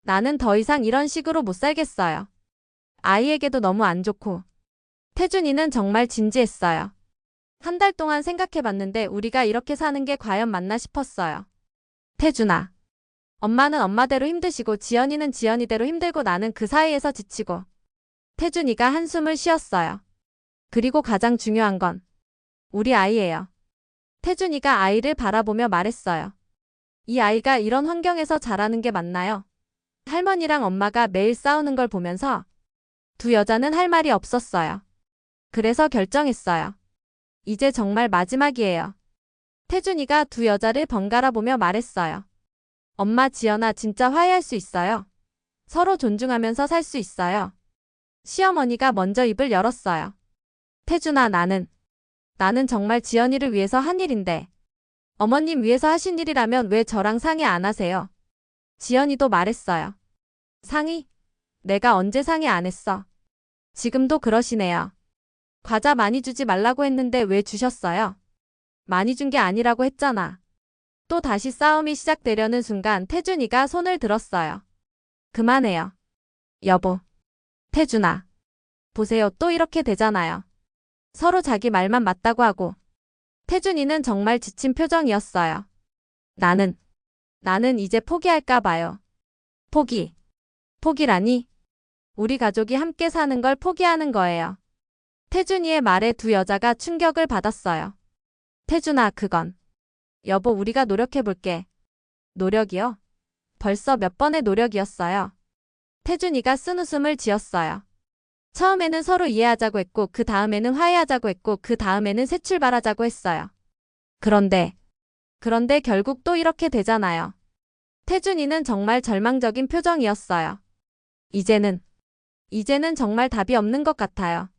나는 더 이상 이런 식으로 못 살겠어요. 아이에게도 너무 안 좋고. 태준이는 정말 진지했어요. 한 달 동안 생각해봤는데 우리가 이렇게 사는 게 과연 맞나 싶었어요. 태준아. 엄마는 엄마대로 힘드시고 지연이는 지연이대로 힘들고 나는 그 사이에서 지치고. 태준이가 한숨을 쉬었어요. 그리고 가장 중요한 건 우리 아이예요. 태준이가 아이를 바라보며 말했어요. 이 아이가 이런 환경에서 자라는 게 맞나요? 할머니랑 엄마가 매일 싸우는 걸 보면서 두 여자는 할 말이 없었어요. 그래서 결정했어요. 이제 정말 마지막이에요. 태준이가 두 여자를 번갈아 보며 말했어요. 엄마, 지연아, 진짜 화해할 수 있어요. 서로 존중하면서 살 수 있어요. 시어머니가 먼저 입을 열었어요. 태준아, 나는 정말 지연이를 위해서 한 일인데 어머님 위해서 하신 일이라면 왜 저랑 상의 안 하세요? 지연이도 말했어요. 상의? 내가 언제 상의 안 했어? 지금도 그러시네요. 과자 많이 주지 말라고 했는데 왜 주셨어요? 많이 준 게 아니라고 했잖아. 또 다시 싸움이 시작되려는 순간 태준이가 손을 들었어요. 그만해요. 여보. 태준아. 보세요, 또 이렇게 되잖아요. 서로 자기 말만 맞다고 하고. 태준이는 정말 지친 표정이었어요. 나는 이제 포기할까 봐요. 포기라니? 우리 가족이 함께 사는 걸 포기하는 거예요. 태준이의 말에 두 여자가 충격을 받았어요. 태준아, 그건. 여보, 우리가 노력해볼게. 노력이요? 벌써 몇 번의 노력이었어요. 태준이가 쓴웃음을 지었어요. 처음에는 서로 이해하자고 했고 그 다음에는 화해하자고 했고 그 다음에는 새 출발하자고 했어요. 그런데 결국 또 이렇게 되잖아요. 태준이는 정말 절망적인 표정이었어요. 이제는 정말 답이 없는 것 같아요.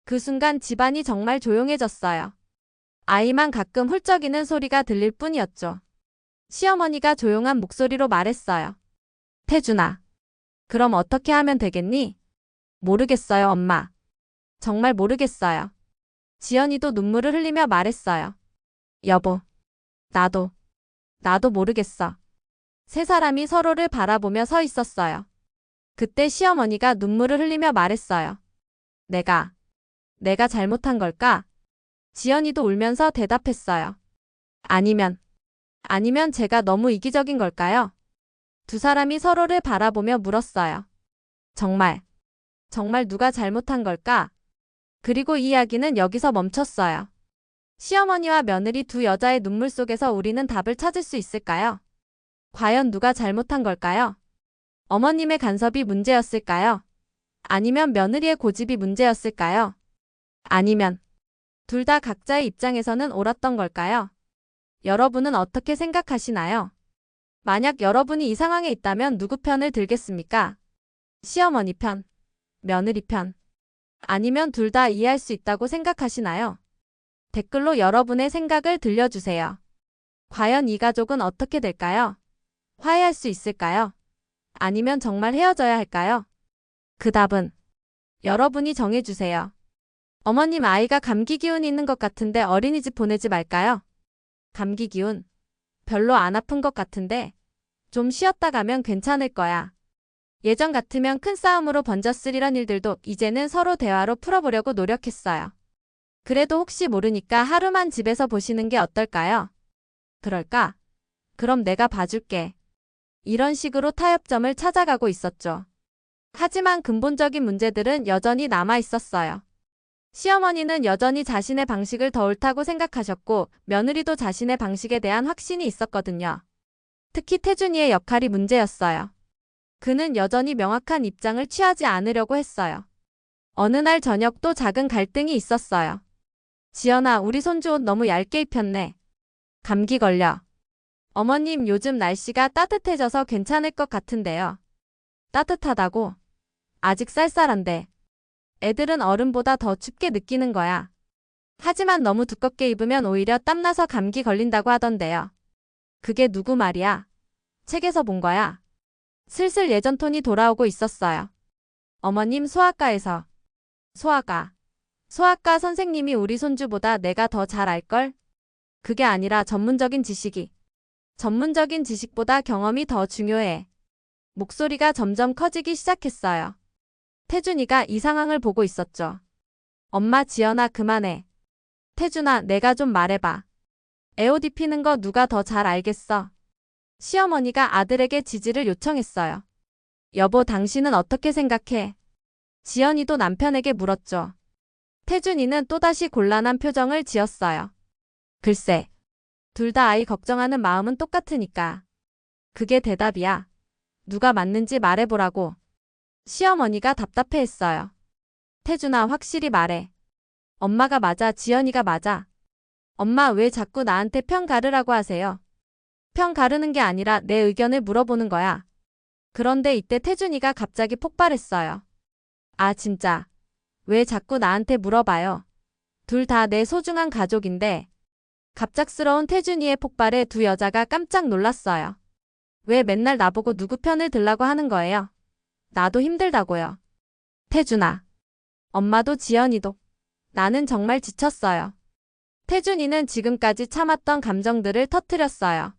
그 순간 집안이 정말 조용해졌어요. 아이만 가끔 훌쩍이는 소리가 들릴 뿐이었죠. 시어머니가 조용한 목소리로 말했어요. 태준아, 그럼 어떻게 하면 되겠니? 모르겠어요, 엄마. 정말 모르겠어요. 지연이도 눈물을 흘리며 말했어요. 여보, 나도 모르겠어. 세 사람이 서로를 바라보며 서 있었어요. 그때 시어머니가 눈물을 흘리며 말했어요. 내가 잘못한 걸까? 지연이도 울면서 대답했어요. 아니면 제가 너무 이기적인 걸까요? 두 사람이 서로를 바라보며 물었어요. 정말 누가 잘못한 걸까? 그리고 이야기는 여기서 멈췄어요. 시어머니와 며느리 두 여자의 눈물 속에서 우리는 답을 찾을 수 있을까요? 과연 누가 잘못한 걸까요? 어머님의 간섭이 문제였을까요? 아니면 며느리의 고집이 문제였을까요? 아니면 둘 다 각자의 입장에서는 옳았던 걸까요? 여러분은 어떻게 생각하시나요? 만약 여러분이 이 상황에 있다면 누구 편을 들겠습니까? 시어머니 편, 며느리 편, 아니면 둘 다 이해할 수 있다고 생각하시나요? 댓글로 여러분의 생각을 들려주세요. 과연 이 가족은 어떻게 될까요? 화해할 수 있을까요? 아니면 정말 헤어져야 할까요? 그 답은 여러분이 정해주세요. 어머님, 아이가 감기 기운이 있는 것 같은데 어린이집 보내지 말까요? 감기 기운? 별로 안 아픈 것 같은데 좀 쉬었다 가면 괜찮을 거야. 예전 같으면 큰 싸움으로 번졌을 이런 일들도 이제는 서로 대화로 풀어보려고 노력했어요. 그래도 혹시 모르니까 하루만 집에서 보시는 게 어떨까요? 그럴까? 그럼 내가 봐줄게. 이런 식으로 타협점을 찾아가고 있었죠. 하지만 근본적인 문제들은 여전히 남아 있었어요. 시어머니는 여전히 자신의 방식을 더 옳다고 생각하셨고 며느리도 자신의 방식에 대한 확신이 있었거든요. 특히 태준이의 역할이 문제였어요. 그는 여전히 명확한 입장을 취하지 않으려고 했어요. 어느 날 저녁 또 작은 갈등이 있었어요. 지연아, 우리 손주 옷 너무 얇게 입혔네. 감기 걸려. 어머님, 요즘 날씨가 따뜻해져서 괜찮을 것 같은데요. 따뜻하다고? 아직 쌀쌀한데. 애들은 어른보다 더 춥게 느끼는 거야. 하지만 너무 두껍게 입으면 오히려 땀나서 감기 걸린다고 하던데요. 그게 누구 말이야? 책에서 본 거야. 슬슬 예전 톤이 돌아오고 있었어요. 어머님, 소아과에서. 소아과 선생님이 우리 손주보다 내가 더 잘 알걸? 그게 아니라 전문적인 지식보다 경험이 더 중요해. 목소리가 점점 커지기 시작했어요. 태준이가 이 상황을 보고 있었죠. 엄마, 지연아, 그만해. 태준아, 내가 좀 말해봐. 애 옷 입히는 거 누가 더 잘 알겠어? 시어머니가 아들에게 지지를 요청했어요. 여보, 당신은 어떻게 생각해? 지연이도 남편에게 물었죠. 태준이는 또다시 곤란한 표정을 지었어요. 글쎄, 둘 다 아이 걱정하는 마음은 똑같으니까. 그게 대답이야. 누가 맞는지 말해보라고. 시어머니가 답답해했어요. 태준아, 확실히 말해. 엄마가 맞아, 지연이가 맞아. 엄마, 왜 자꾸 나한테 편 가르라고 하세요? 편 가르는 게 아니라 내 의견을 물어보는 거야. 그런데 이때 태준이가 갑자기 폭발했어요. 아, 진짜. 왜 자꾸 나한테 물어봐요? 둘 다 내 소중한 가족인데. 갑작스러운 태준이의 폭발에 두 여자가 깜짝 놀랐어요. 왜 맨날 나보고 누구 편을 들라고 하는 거예요? 나도 힘들다고요. 태준아. 엄마도 지연이도. 나는 정말 지쳤어요. 태준이는 지금까지 참았던 감정들을 터뜨렸어요.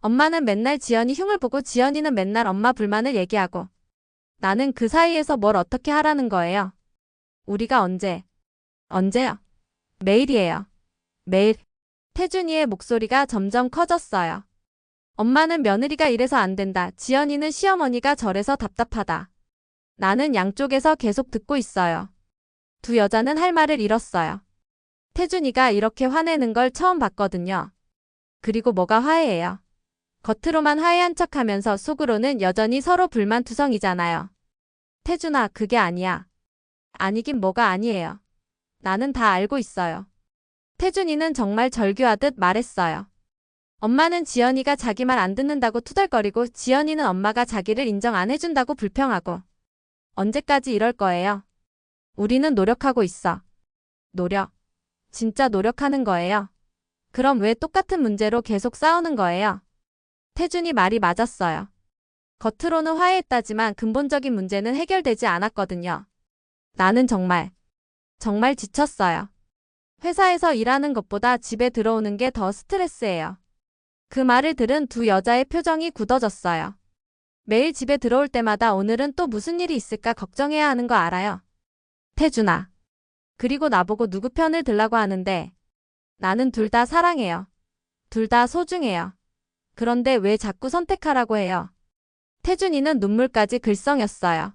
엄마는 맨날 지연이 흉을 보고 지연이는 맨날 엄마 불만을 얘기하고. 나는 그 사이에서 뭘 어떻게 하라는 거예요? 우리가 언제요? 매일이에요. 매일. 태준이의 목소리가 점점 커졌어요. 엄마는 며느리가 이래서 안 된다. 지연이는 시어머니가 저래서 답답하다. 나는 양쪽에서 계속 듣고 있어요. 두 여자는 할 말을 잃었어요. 태준이가 이렇게 화내는 걸 처음 봤거든요. 그리고 뭐가 화해해요? 겉으로만 화해한 척하면서 속으로는 여전히 서로 불만투성이잖아요. 태준아, 그게 아니야. 아니긴 뭐가 아니에요. 나는 다 알고 있어요. 태준이는 정말 절규하듯 말했어요. 엄마는 지연이가 자기 말 안 듣는다고 투덜거리고 지연이는 엄마가 자기를 인정 안 해준다고 불평하고. 언제까지 이럴 거예요? 우리는 노력하고 있어. 노력. 진짜 노력하는 거예요? 그럼 왜 똑같은 문제로 계속 싸우는 거예요? 태준이 말이 맞았어요. 겉으로는 화해했다지만 근본적인 문제는 해결되지 않았거든요. 나는 정말 지쳤어요. 회사에서 일하는 것보다 집에 들어오는 게 더 스트레스예요. 그 말을 들은 두 여자의 표정이 굳어졌어요. 매일 집에 들어올 때마다 오늘은 또 무슨 일이 있을까 걱정해야 하는 거 알아요. 태준아. 그리고 나보고 누구 편을 들라고 하는데. 나는 둘 다 사랑해요. 둘 다 소중해요. 그런데 왜 자꾸 선택하라고 해요? 태준이는 눈물까지 글썽였어요.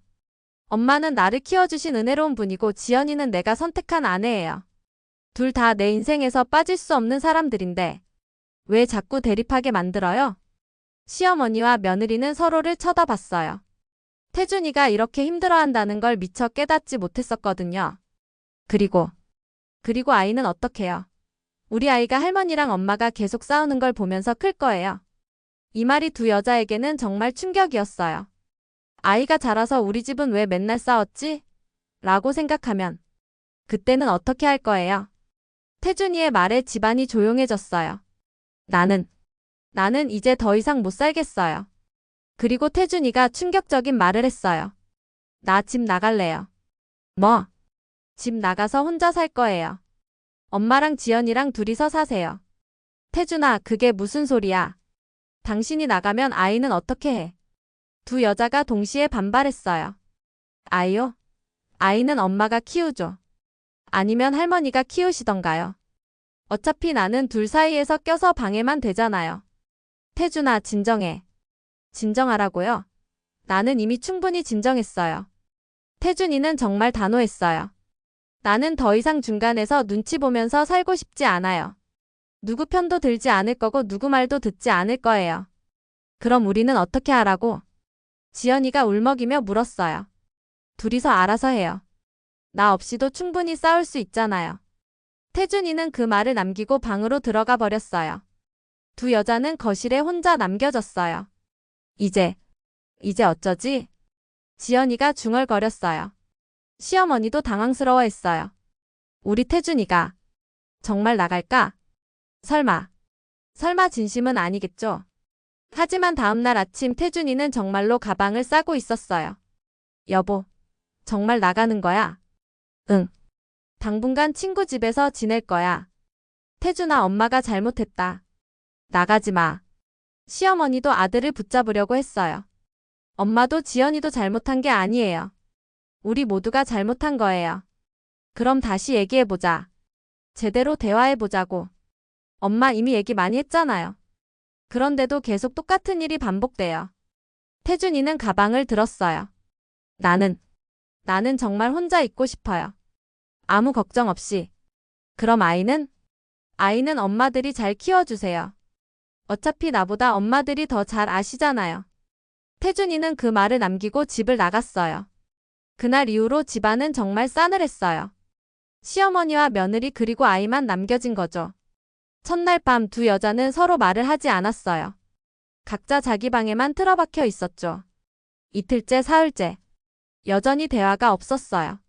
엄마는 나를 키워주신 은혜로운 분이고 지연이는 내가 선택한 아내예요. 둘 다 내 인생에서 빠질 수 없는 사람들인데 왜 자꾸 대립하게 만들어요? 시어머니와 며느리는 서로를 쳐다봤어요. 태준이가 이렇게 힘들어한다는 걸 미처 깨닫지 못했었거든요. 그리고 아이는 어떡해요? 우리 아이가 할머니랑 엄마가 계속 싸우는 걸 보면서 클 거예요. 이 말이 두 여자에게는 정말 충격이었어요. 아이가 자라서 우리 집은 왜 맨날 싸웠지? 라고 생각하면 그때는 어떻게 할 거예요? 태준이의 말에 집안이 조용해졌어요. 나는 이제 더 이상 못 살겠어요. 그리고 태준이가 충격적인 말을 했어요. 나 집 나갈래요. 뭐? 집 나가서 혼자 살 거예요. 엄마랑 지연이랑 둘이서 사세요. 태준아, 그게 무슨 소리야? 당신이 나가면 아이는 어떻게 해? 두 여자가 동시에 반발했어요. 아이요? 아이는 엄마가 키우죠. 아니면 할머니가 키우시던가요. 어차피 나는 둘 사이에서 껴서 방해만 되잖아요. 태준아, 진정해. 진정하라고요? 나는 이미 충분히 진정했어요. 태준이는 정말 단호했어요. 나는 더 이상 중간에서 눈치 보면서 살고 싶지 않아요. 누구 편도 들지 않을 거고 누구 말도 듣지 않을 거예요. 그럼 우리는 어떻게 하라고? 지연이가 울먹이며 물었어요. 둘이서 알아서 해요. 나 없이도 충분히 싸울 수 있잖아요. 태준이는 그 말을 남기고 방으로 들어가 버렸어요. 두 여자는 거실에 혼자 남겨졌어요. 이제 어쩌지? 지연이가 중얼거렸어요. 시어머니도 당황스러워했어요. 우리 태준이가 정말 나갈까? 설마 진심은 아니겠죠? 하지만 다음날 아침 태준이는 정말로 가방을 싸고 있었어요. 여보, 정말 나가는 거야? 응. 당분간 친구 집에서 지낼 거야. 태준아, 엄마가 잘못했다. 나가지 마. 시어머니도 아들을 붙잡으려고 했어요. 엄마도 지연이도 잘못한 게 아니에요. 우리 모두가 잘못한 거예요. 그럼 다시 얘기해보자. 제대로 대화해보자고. 엄마 이미 얘기 많이 했잖아요. 그런데도 계속 똑같은 일이 반복돼요. 태준이는 가방을 들었어요. 나는 정말 혼자 있고 싶어요. 아무 걱정 없이. 그럼 아이는 엄마들이 잘 키워주세요. 어차피 나보다 엄마들이 더 잘 아시잖아요. 태준이는 그 말을 남기고 집을 나갔어요. 그날 이후로 집안은 정말 싸늘했어요. 시어머니와 며느리 그리고 아이만 남겨진 거죠. 첫날 밤 두 여자는 서로 말을 하지 않았어요. 각자 자기 방에만 틀어박혀 있었죠. 이틀째, 사흘째. 여전히 대화가 없었어요.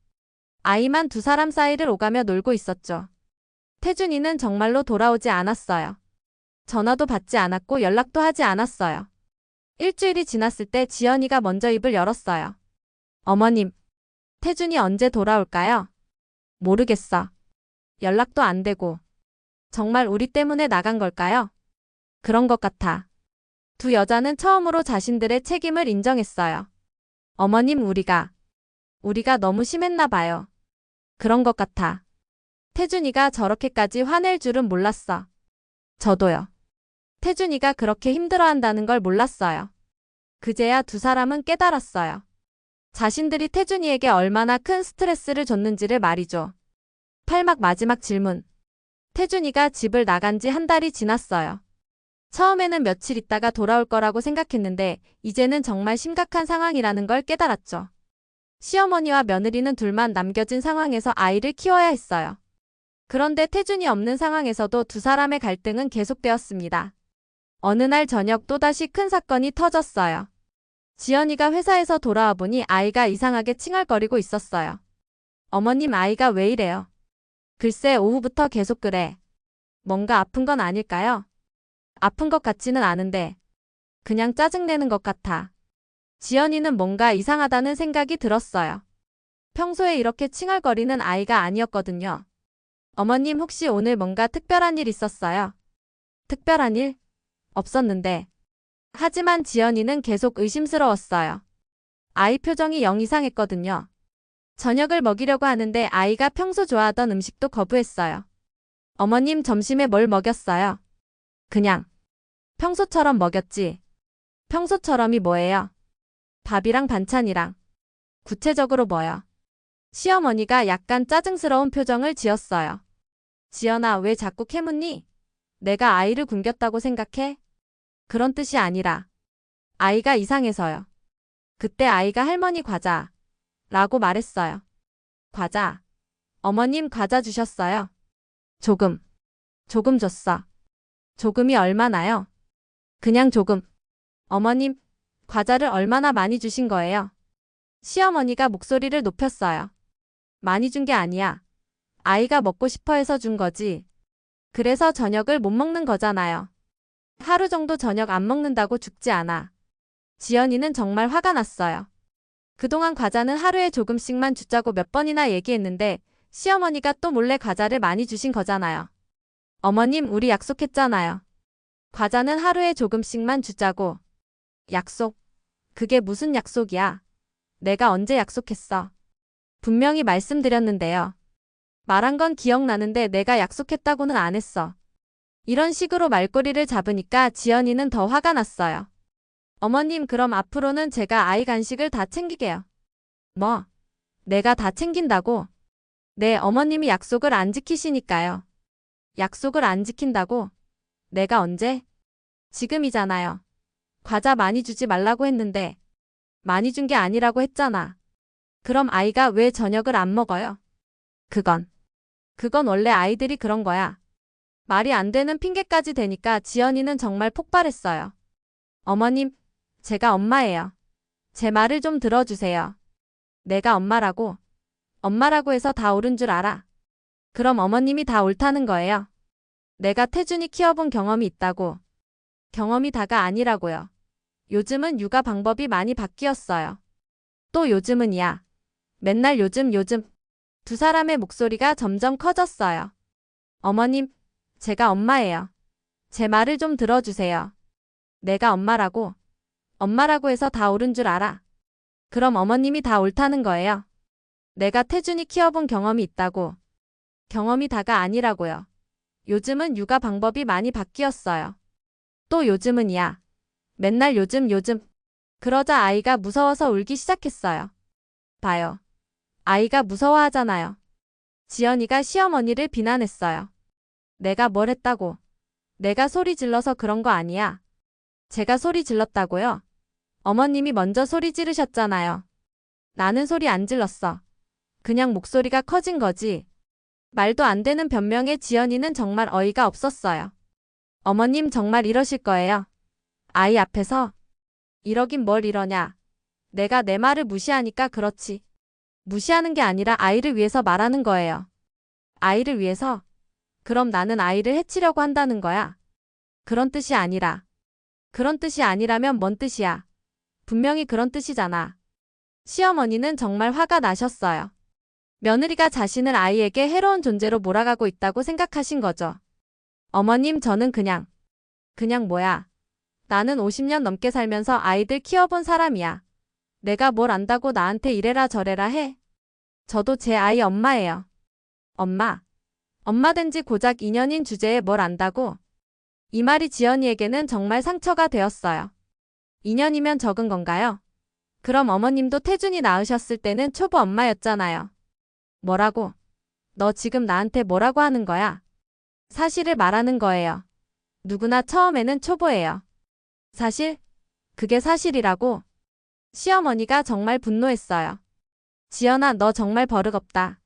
아이만 두 사람 사이를 오가며 놀고 있었죠. 태준이는 정말로 돌아오지 않았어요. 전화도 받지 않았고 연락도 하지 않았어요. 일주일이 지났을 때 지연이가 먼저 입을 열었어요. 어머님, 태준이 언제 돌아올까요? 모르겠어. 연락도 안 되고. 정말 우리 때문에 나간 걸까요? 그런 것 같아. 두 여자는 처음으로 자신들의 책임을 인정했어요. 어머님, 우리가 너무 심했나 봐요. 그런 것 같아. 태준이가 저렇게까지 화낼 줄은 몰랐어. 저도요. 태준이가 그렇게 힘들어한다는 걸 몰랐어요. 그제야 두 사람은 깨달았어요. 자신들이 태준이에게 얼마나 큰 스트레스를 줬는지를 말이죠. 8막 마지막 질문. 태준이가 집을 나간 지 한 달이 지났어요. 처음에는 며칠 있다가 돌아올 거라고 생각했는데 이제는 정말 심각한 상황이라는 걸 깨달았죠. 시어머니와 며느리는 둘만 남겨진 상황에서 아이를 키워야 했어요. 그런데 태준이 없는 상황에서도 두 사람의 갈등은 계속되었습니다. 어느 날 저녁 또다시 큰 사건이 터졌어요. 지연이가 회사에서 돌아와 보니 아이가 이상하게 칭얼거리고 있었어요. 어머님, 아이가 왜 이래요? 글쎄, 오후부터 계속 그래. 뭔가 아픈 건 아닐까요? 아픈 것 같지는 않은데 그냥 짜증내는 것 같아. 지연이는 뭔가 이상하다는 생각이 들었어요. 평소에 이렇게 칭얼거리는 아이가 아니었거든요. 어머님, 혹시 오늘 뭔가 특별한 일 있었어요? 특별한 일? 없었는데. 하지만 지연이는 계속 의심스러웠어요. 아이 표정이 영 이상했거든요. 저녁을 먹이려고 하는데 아이가 평소 좋아하던 음식도 거부했어요. 어머님, 점심에 뭘 먹였어요? 그냥 평소처럼 먹였지. 평소처럼이 뭐예요? 밥이랑 반찬이랑. 구체적으로 뭐요? 시어머니가 약간 짜증스러운 표정을 지었어요. 지연아, 왜 자꾸 캐묻니? 내가 아이를 굶겼다고 생각해? 그런 뜻이 아니라 아이가 이상해서요. 그때 아이가 할머니 과자 라고 말했어요. 과자? 어머님, 과자 주셨어요? 조금 줬어. 조금이 얼마나요? 그냥 조금. 어머님, 과자를 얼마나 많이 주신 거예요? 시어머니가 목소리를 높였어요. 많이 준 게 아니야. 아이가 먹고 싶어 해서 준 거지. 그래서 저녁을 못 먹는 거잖아요. 하루 정도 저녁 안 먹는다고 죽지 않아. 지연이는 정말 화가 났어요. 그동안 과자는 하루에 조금씩만 주자고 몇 번이나 얘기했는데 시어머니가 또 몰래 과자를 많이 주신 거잖아요. 어머님, 우리 약속했잖아요. 과자는 하루에 조금씩만 주자고. 약속? 그게 무슨 약속이야? 내가 언제 약속했어? 분명히 말씀드렸는데요. 말한 건 기억나는데 내가 약속했다고는 안 했어. 이런 식으로 말꼬리를 잡으니까 지연이는 더 화가 났어요. 어머님, 그럼 앞으로는 제가 아이 간식을 다 챙기게요. 뭐? 내가 다 챙긴다고? 네, 어머님이 약속을 안 지키시니까요. 약속을 안 지킨다고? 내가 언제? 지금이잖아요. 과자 많이 주지 말라고 했는데 많이 준 게 아니라고 했잖아. 그럼 아이가 왜 저녁을 안 먹어요? 그건 원래 아이들이 그런 거야. 말이 안 되는 핑계까지 대니까 지연이는 정말 폭발했어요. 어머님, 제가 엄마예요. 제 말을 좀 들어주세요. 내가 엄마라고 해서 다 옳은 줄 알아. 그럼 어머님이 다 옳다는 거예요. 내가 태준이 키워본 경험이 있다고. 경험이 다가 아니라고요. 요즘은 육아 방법이 많이 바뀌었어요. 또 요즘은이야. 맨날 요즘. 두 사람의 목소리가 점점 커졌어요. 어머님, 제가 엄마예요. 제 말을 좀 들어주세요. 내가 엄마라고 해서 다 옳은 줄 알아. 그럼 어머님이 다 옳다는 거예요. 내가 태준이 키워본 경험이 있다고. 경험이 다가 아니라고요. 요즘은 육아 방법이 많이 바뀌었어요. 또 요즘은이야. 맨날 요즘. 그러자 아이가 무서워서 울기 시작했어요. 봐요. 아이가 무서워하잖아요. 지연이가 시어머니를 비난했어요. 내가 뭘 했다고? 내가 소리 질러서 그런 거 아니야. 제가 소리 질렀다고요? 어머님이 먼저 소리 지르셨잖아요. 나는 소리 안 질렀어. 그냥 목소리가 커진 거지. 말도 안 되는 변명에 지연이는 정말 어이가 없었어요. 어머님 정말 이러실 거예요? 아이 앞에서? 이러긴 뭘 이러냐. 내가 내 말을 무시하니까 그렇지. 무시하는 게 아니라 아이를 위해서 말하는 거예요. 아이를 위해서? 그럼 나는 아이를 해치려고 한다는 거야. 그런 뜻이 아니라. 그런 뜻이 아니라면 뭔 뜻이야? 분명히 그런 뜻이잖아. 시어머니는 정말 화가 나셨어요. 며느리가 자신을 아이에게 해로운 존재로 몰아가고 있다고 생각하신 거죠. 어머님, 저는 그냥 뭐야. 나는 50년 넘게 살면서 아이들 키워본 사람이야. 내가 뭘 안다고 나한테 이래라 저래라 해. 저도 제 아이 엄마예요. 엄마 된 지 고작 2년인 주제에 뭘 안다고? 이 말이 지연이에게는 정말 상처가 되었어요. 2년이면 적은 건가요? 그럼 어머님도 태준이 낳으셨을 때는 초보 엄마였잖아요. 뭐라고? 너 지금 나한테 뭐라고 하는 거야? 사실을 말하는 거예요. 누구나 처음에는 초보예요. 사실? 그게 사실이라고? 시어머니가 정말 분노했어요. 지연아, 너 정말 버릇없다.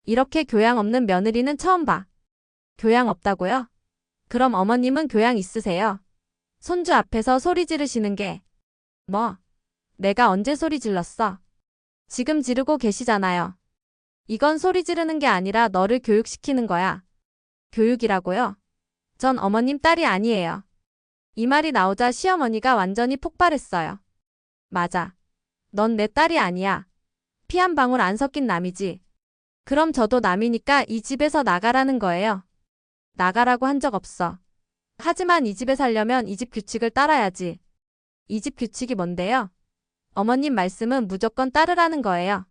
이렇게 교양 없는 며느리는 처음 봐. 교양 없다고요? 그럼 어머님은 교양 있으세요? 손주 앞에서 소리 지르시는 게. 뭐? 내가 언제 소리 질렀어? 지금 지르고 계시잖아요. 이건 소리 지르는 게 아니라 너를 교육시키는 거야. 교육이라고요? 전 어머님 딸이 아니에요. 이 말이 나오자 시어머니가 완전히 폭발했어요. 맞아. 넌 내 딸이 아니야. 피 한 방울 안 섞인 남이지. 그럼 저도 남이니까 이 집에서 나가라는 거예요. 나가라고 한 적 없어. 하지만 이 집에 살려면 이 집 규칙을 따라야지. 이 집 규칙이 뭔데요? 어머님 말씀은 무조건 따르라는 거예요.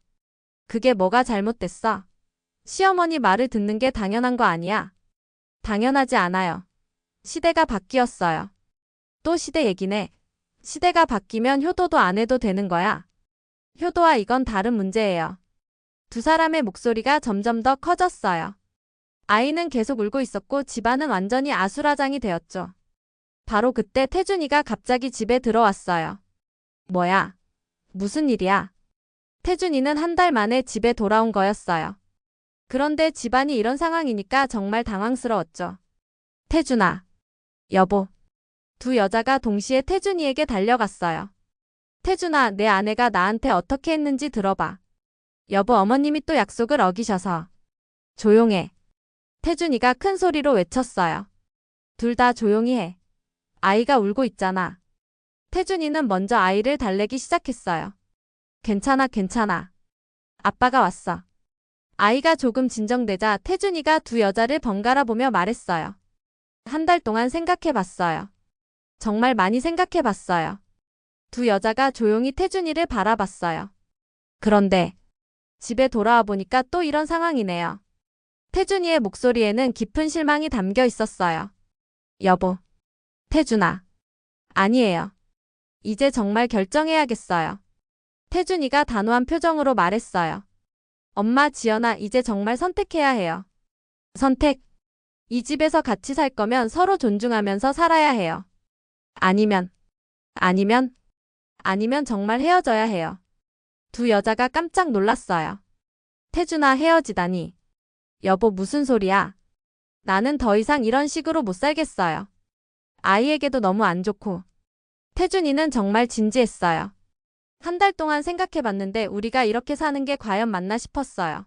그게 뭐가 잘못됐어? 시어머니 말을 듣는 게 당연한 거 아니야? 당연하지 않아요. 시대가 바뀌었어요. 또 시대 얘기네. 시대가 바뀌면 효도도 안 해도 되는 거야. 효도와 이건 다른 문제예요. 두 사람의 목소리가 점점 더 커졌어요. 아이는 계속 울고 있었고 집안은 완전히 아수라장이 되었죠. 바로 그때 태준이가 갑자기 집에 들어왔어요. 뭐야? 무슨 일이야? 태준이는 한 달 만에 집에 돌아온 거였어요. 그런데 집안이 이런 상황이니까 정말 당황스러웠죠. 태준아, 여보. 두 여자가 동시에 태준이에게 달려갔어요. 태준아, 내 아내가 나한테 어떻게 했는지 들어봐. 여보, 어머님이 또 약속을 어기셔서. 조용해. 태준이가 큰 소리로 외쳤어요. 둘 다 조용히 해. 아이가 울고 있잖아. 태준이는 먼저 아이를 달래기 시작했어요. 괜찮아. 아빠가 왔어. 아이가 조금 진정되자 태준이가 두 여자를 번갈아 보며 말했어요. 한 달 동안 생각해봤어요. 정말 많이 생각해봤어요. 두 여자가 조용히 태준이를 바라봤어요. 그런데 집에 돌아와 보니까 또 이런 상황이네요. 태준이의 목소리에는 깊은 실망이 담겨 있었어요. 여보. 태준아. 아니에요. 이제 정말 결정해야겠어요. 태준이가 단호한 표정으로 말했어요. 엄마, 지연아, 이제 정말 선택해야 해요. 선택. 이 집에서 같이 살 거면 서로 존중하면서 살아야 해요. 아니면, 아니면, 아니면 정말 헤어져야 해요. 두 여자가 깜짝 놀랐어요. 태준아, 헤어지다니. 여보, 무슨 소리야? 나는 더 이상 이런 식으로 못 살겠어요. 아이에게도 너무 안 좋고. 태준이는 정말 진지했어요. 한 달 동안 생각해봤는데 우리가 이렇게 사는 게 과연 맞나 싶었어요.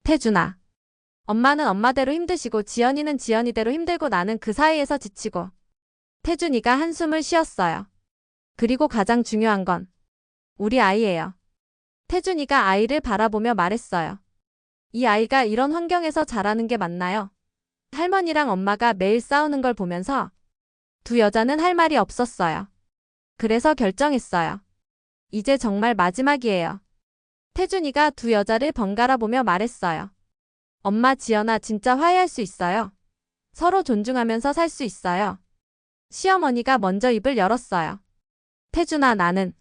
태준아. 엄마는 엄마대로 힘드시고 지연이는 지연이대로 힘들고 나는 그 사이에서 지치고. 태준이가 한숨을 쉬었어요. 그리고 가장 중요한 건 우리 아이예요. 태준이가 아이를 바라보며 말했어요. 이 아이가 이런 환경에서 자라는 게 맞나요? 할머니랑 엄마가 매일 싸우는 걸 보면서 두 여자는 할 말이 없었어요. 그래서 결정했어요. 이제 정말 마지막이에요. 태준이가 두 여자를 번갈아 보며 말했어요. 엄마, 지연아, 진짜 화해할 수 있어요. 서로 존중하면서 살 수 있어요. 시어머니가 먼저 입을 열었어요. 태준아, 나는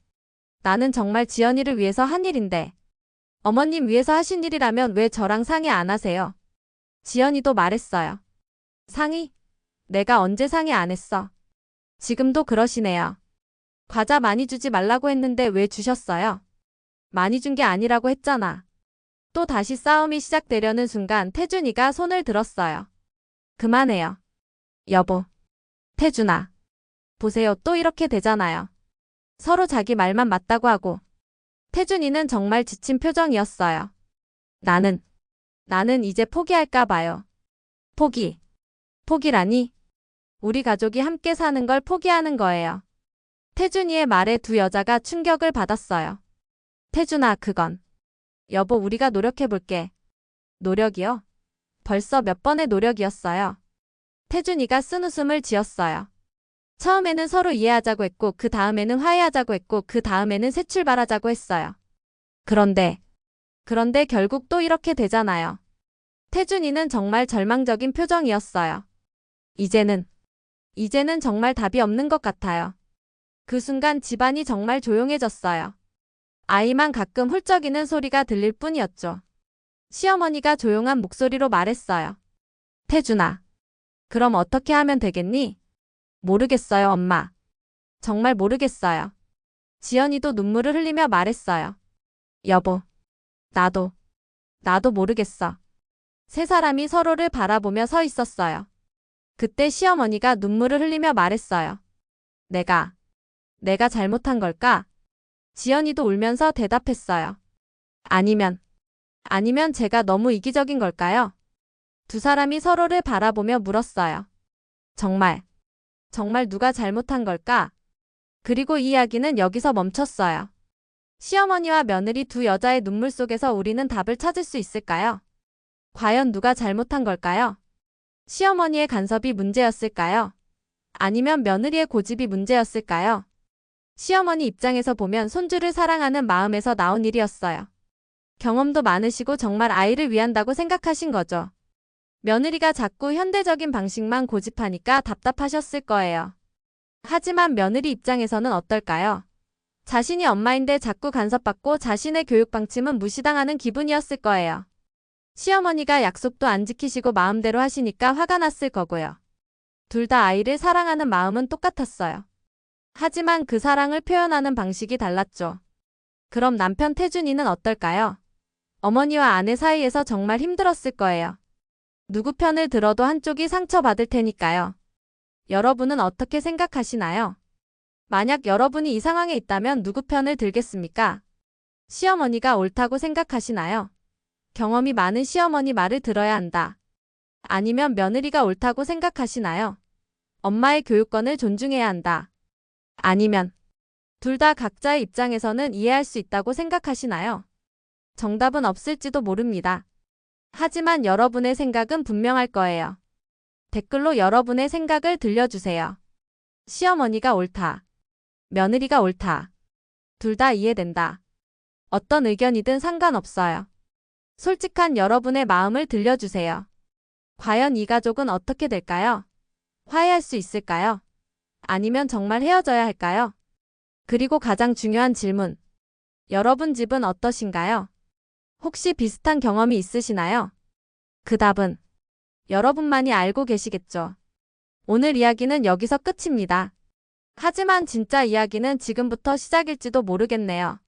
정말 지연이를 위해서 한 일인데. 어머님 위해서 하신 일이라면 왜 저랑 상의 안 하세요? 지연이도 말했어요. 상의? 내가 언제 상의 안 했어? 지금도 그러시네요. 과자 많이 주지 말라고 했는데 왜 주셨어요? 많이 준 게 아니라고 했잖아. 또 다시 싸움이 시작되려는 순간 태준이가 손을 들었어요. 그만해요. 여보. 태준아. 보세요, 또 이렇게 되잖아요. 서로 자기 말만 맞다고 하고. 태준이는 정말 지친 표정이었어요. 나는 이제 포기할까 봐요. 포기라니? 우리 가족이 함께 사는 걸 포기하는 거예요. 태준이의 말에 두 여자가 충격을 받았어요. 태준아, 그건. 여보, 우리가 노력해볼게. 노력이요? 벌써 몇 번의 노력이었어요. 태준이가 쓴웃음을 지었어요. 처음에는 서로 이해하자고 했고 그 다음에는 화해하자고 했고 그 다음에는 새 출발하자고 했어요. 그런데 결국 또 이렇게 되잖아요. 태준이는 정말 절망적인 표정이었어요. 이제는 정말 답이 없는 것 같아요. 그 순간 집안이 정말 조용해졌어요. 아이만 가끔 훌쩍이는 소리가 들릴 뿐이었죠. 시어머니가 조용한 목소리로 말했어요. 태준아, 그럼 어떻게 하면 되겠니? 모르겠어요, 엄마. 정말 모르겠어요. 지연이도 눈물을 흘리며 말했어요. 여보, 나도 모르겠어. 세 사람이 서로를 바라보며 서 있었어요. 그때 시어머니가 눈물을 흘리며 말했어요. 내가 잘못한 걸까? 지연이도 울면서 대답했어요. 아니면 제가 너무 이기적인 걸까요? 두 사람이 서로를 바라보며 물었어요. 정말 누가 잘못한 걸까? 그리고 이야기는 여기서 멈췄어요. 시어머니와 며느리 두 여자의 눈물 속에서 우리는 답을 찾을 수 있을까요? 과연 누가 잘못한 걸까요? 시어머니의 간섭이 문제였을까요? 아니면 며느리의 고집이 문제였을까요? 시어머니 입장에서 보면 손주를 사랑하는 마음에서 나온 일이었어요. 경험도 많으시고 정말 아이를 위한다고 생각하신 거죠. 며느리가 자꾸 현대적인 방식만 고집하니까 답답하셨을 거예요. 하지만 며느리 입장에서는 어떨까요? 자신이 엄마인데 자꾸 간섭받고 자신의 교육 방침은 무시당하는 기분이었을 거예요. 시어머니가 약속도 안 지키시고 마음대로 하시니까 화가 났을 거고요. 둘 다 아이를 사랑하는 마음은 똑같았어요. 하지만 그 사랑을 표현하는 방식이 달랐죠. 그럼 남편 태준이는 어떨까요? 어머니와 아내 사이에서 정말 힘들었을 거예요. 누구 편을 들어도 한쪽이 상처받을 테니까요. 여러분은 어떻게 생각하시나요? 만약 여러분이 이 상황에 있다면 누구 편을 들겠습니까? 시어머니가 옳다고 생각하시나요? 경험이 많은 시어머니 말을 들어야 한다. 아니면 며느리가 옳다고 생각하시나요? 엄마의 교육권을 존중해야 한다. 아니면 둘 다 각자의 입장에서는 이해할 수 있다고 생각하시나요? 정답은 없을지도 모릅니다. 하지만 여러분의 생각은 분명할 거예요. 댓글로 여러분의 생각을 들려주세요. 시어머니가 옳다. 며느리가 옳다. 둘 다 이해된다. 어떤 의견이든 상관없어요. 솔직한 여러분의 마음을 들려주세요. 과연 이 가족은 어떻게 될까요? 화해할 수 있을까요? 아니면 정말 헤어져야 할까요? 그리고 가장 중요한 질문. 여러분 집은 어떠신가요? 혹시 비슷한 경험이 있으시나요? 그 답은 여러분만이 알고 계시겠죠. 오늘 이야기는 여기서 끝입니다. 하지만 진짜 이야기는 지금부터 시작일지도 모르겠네요.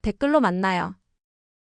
댓글로 만나요.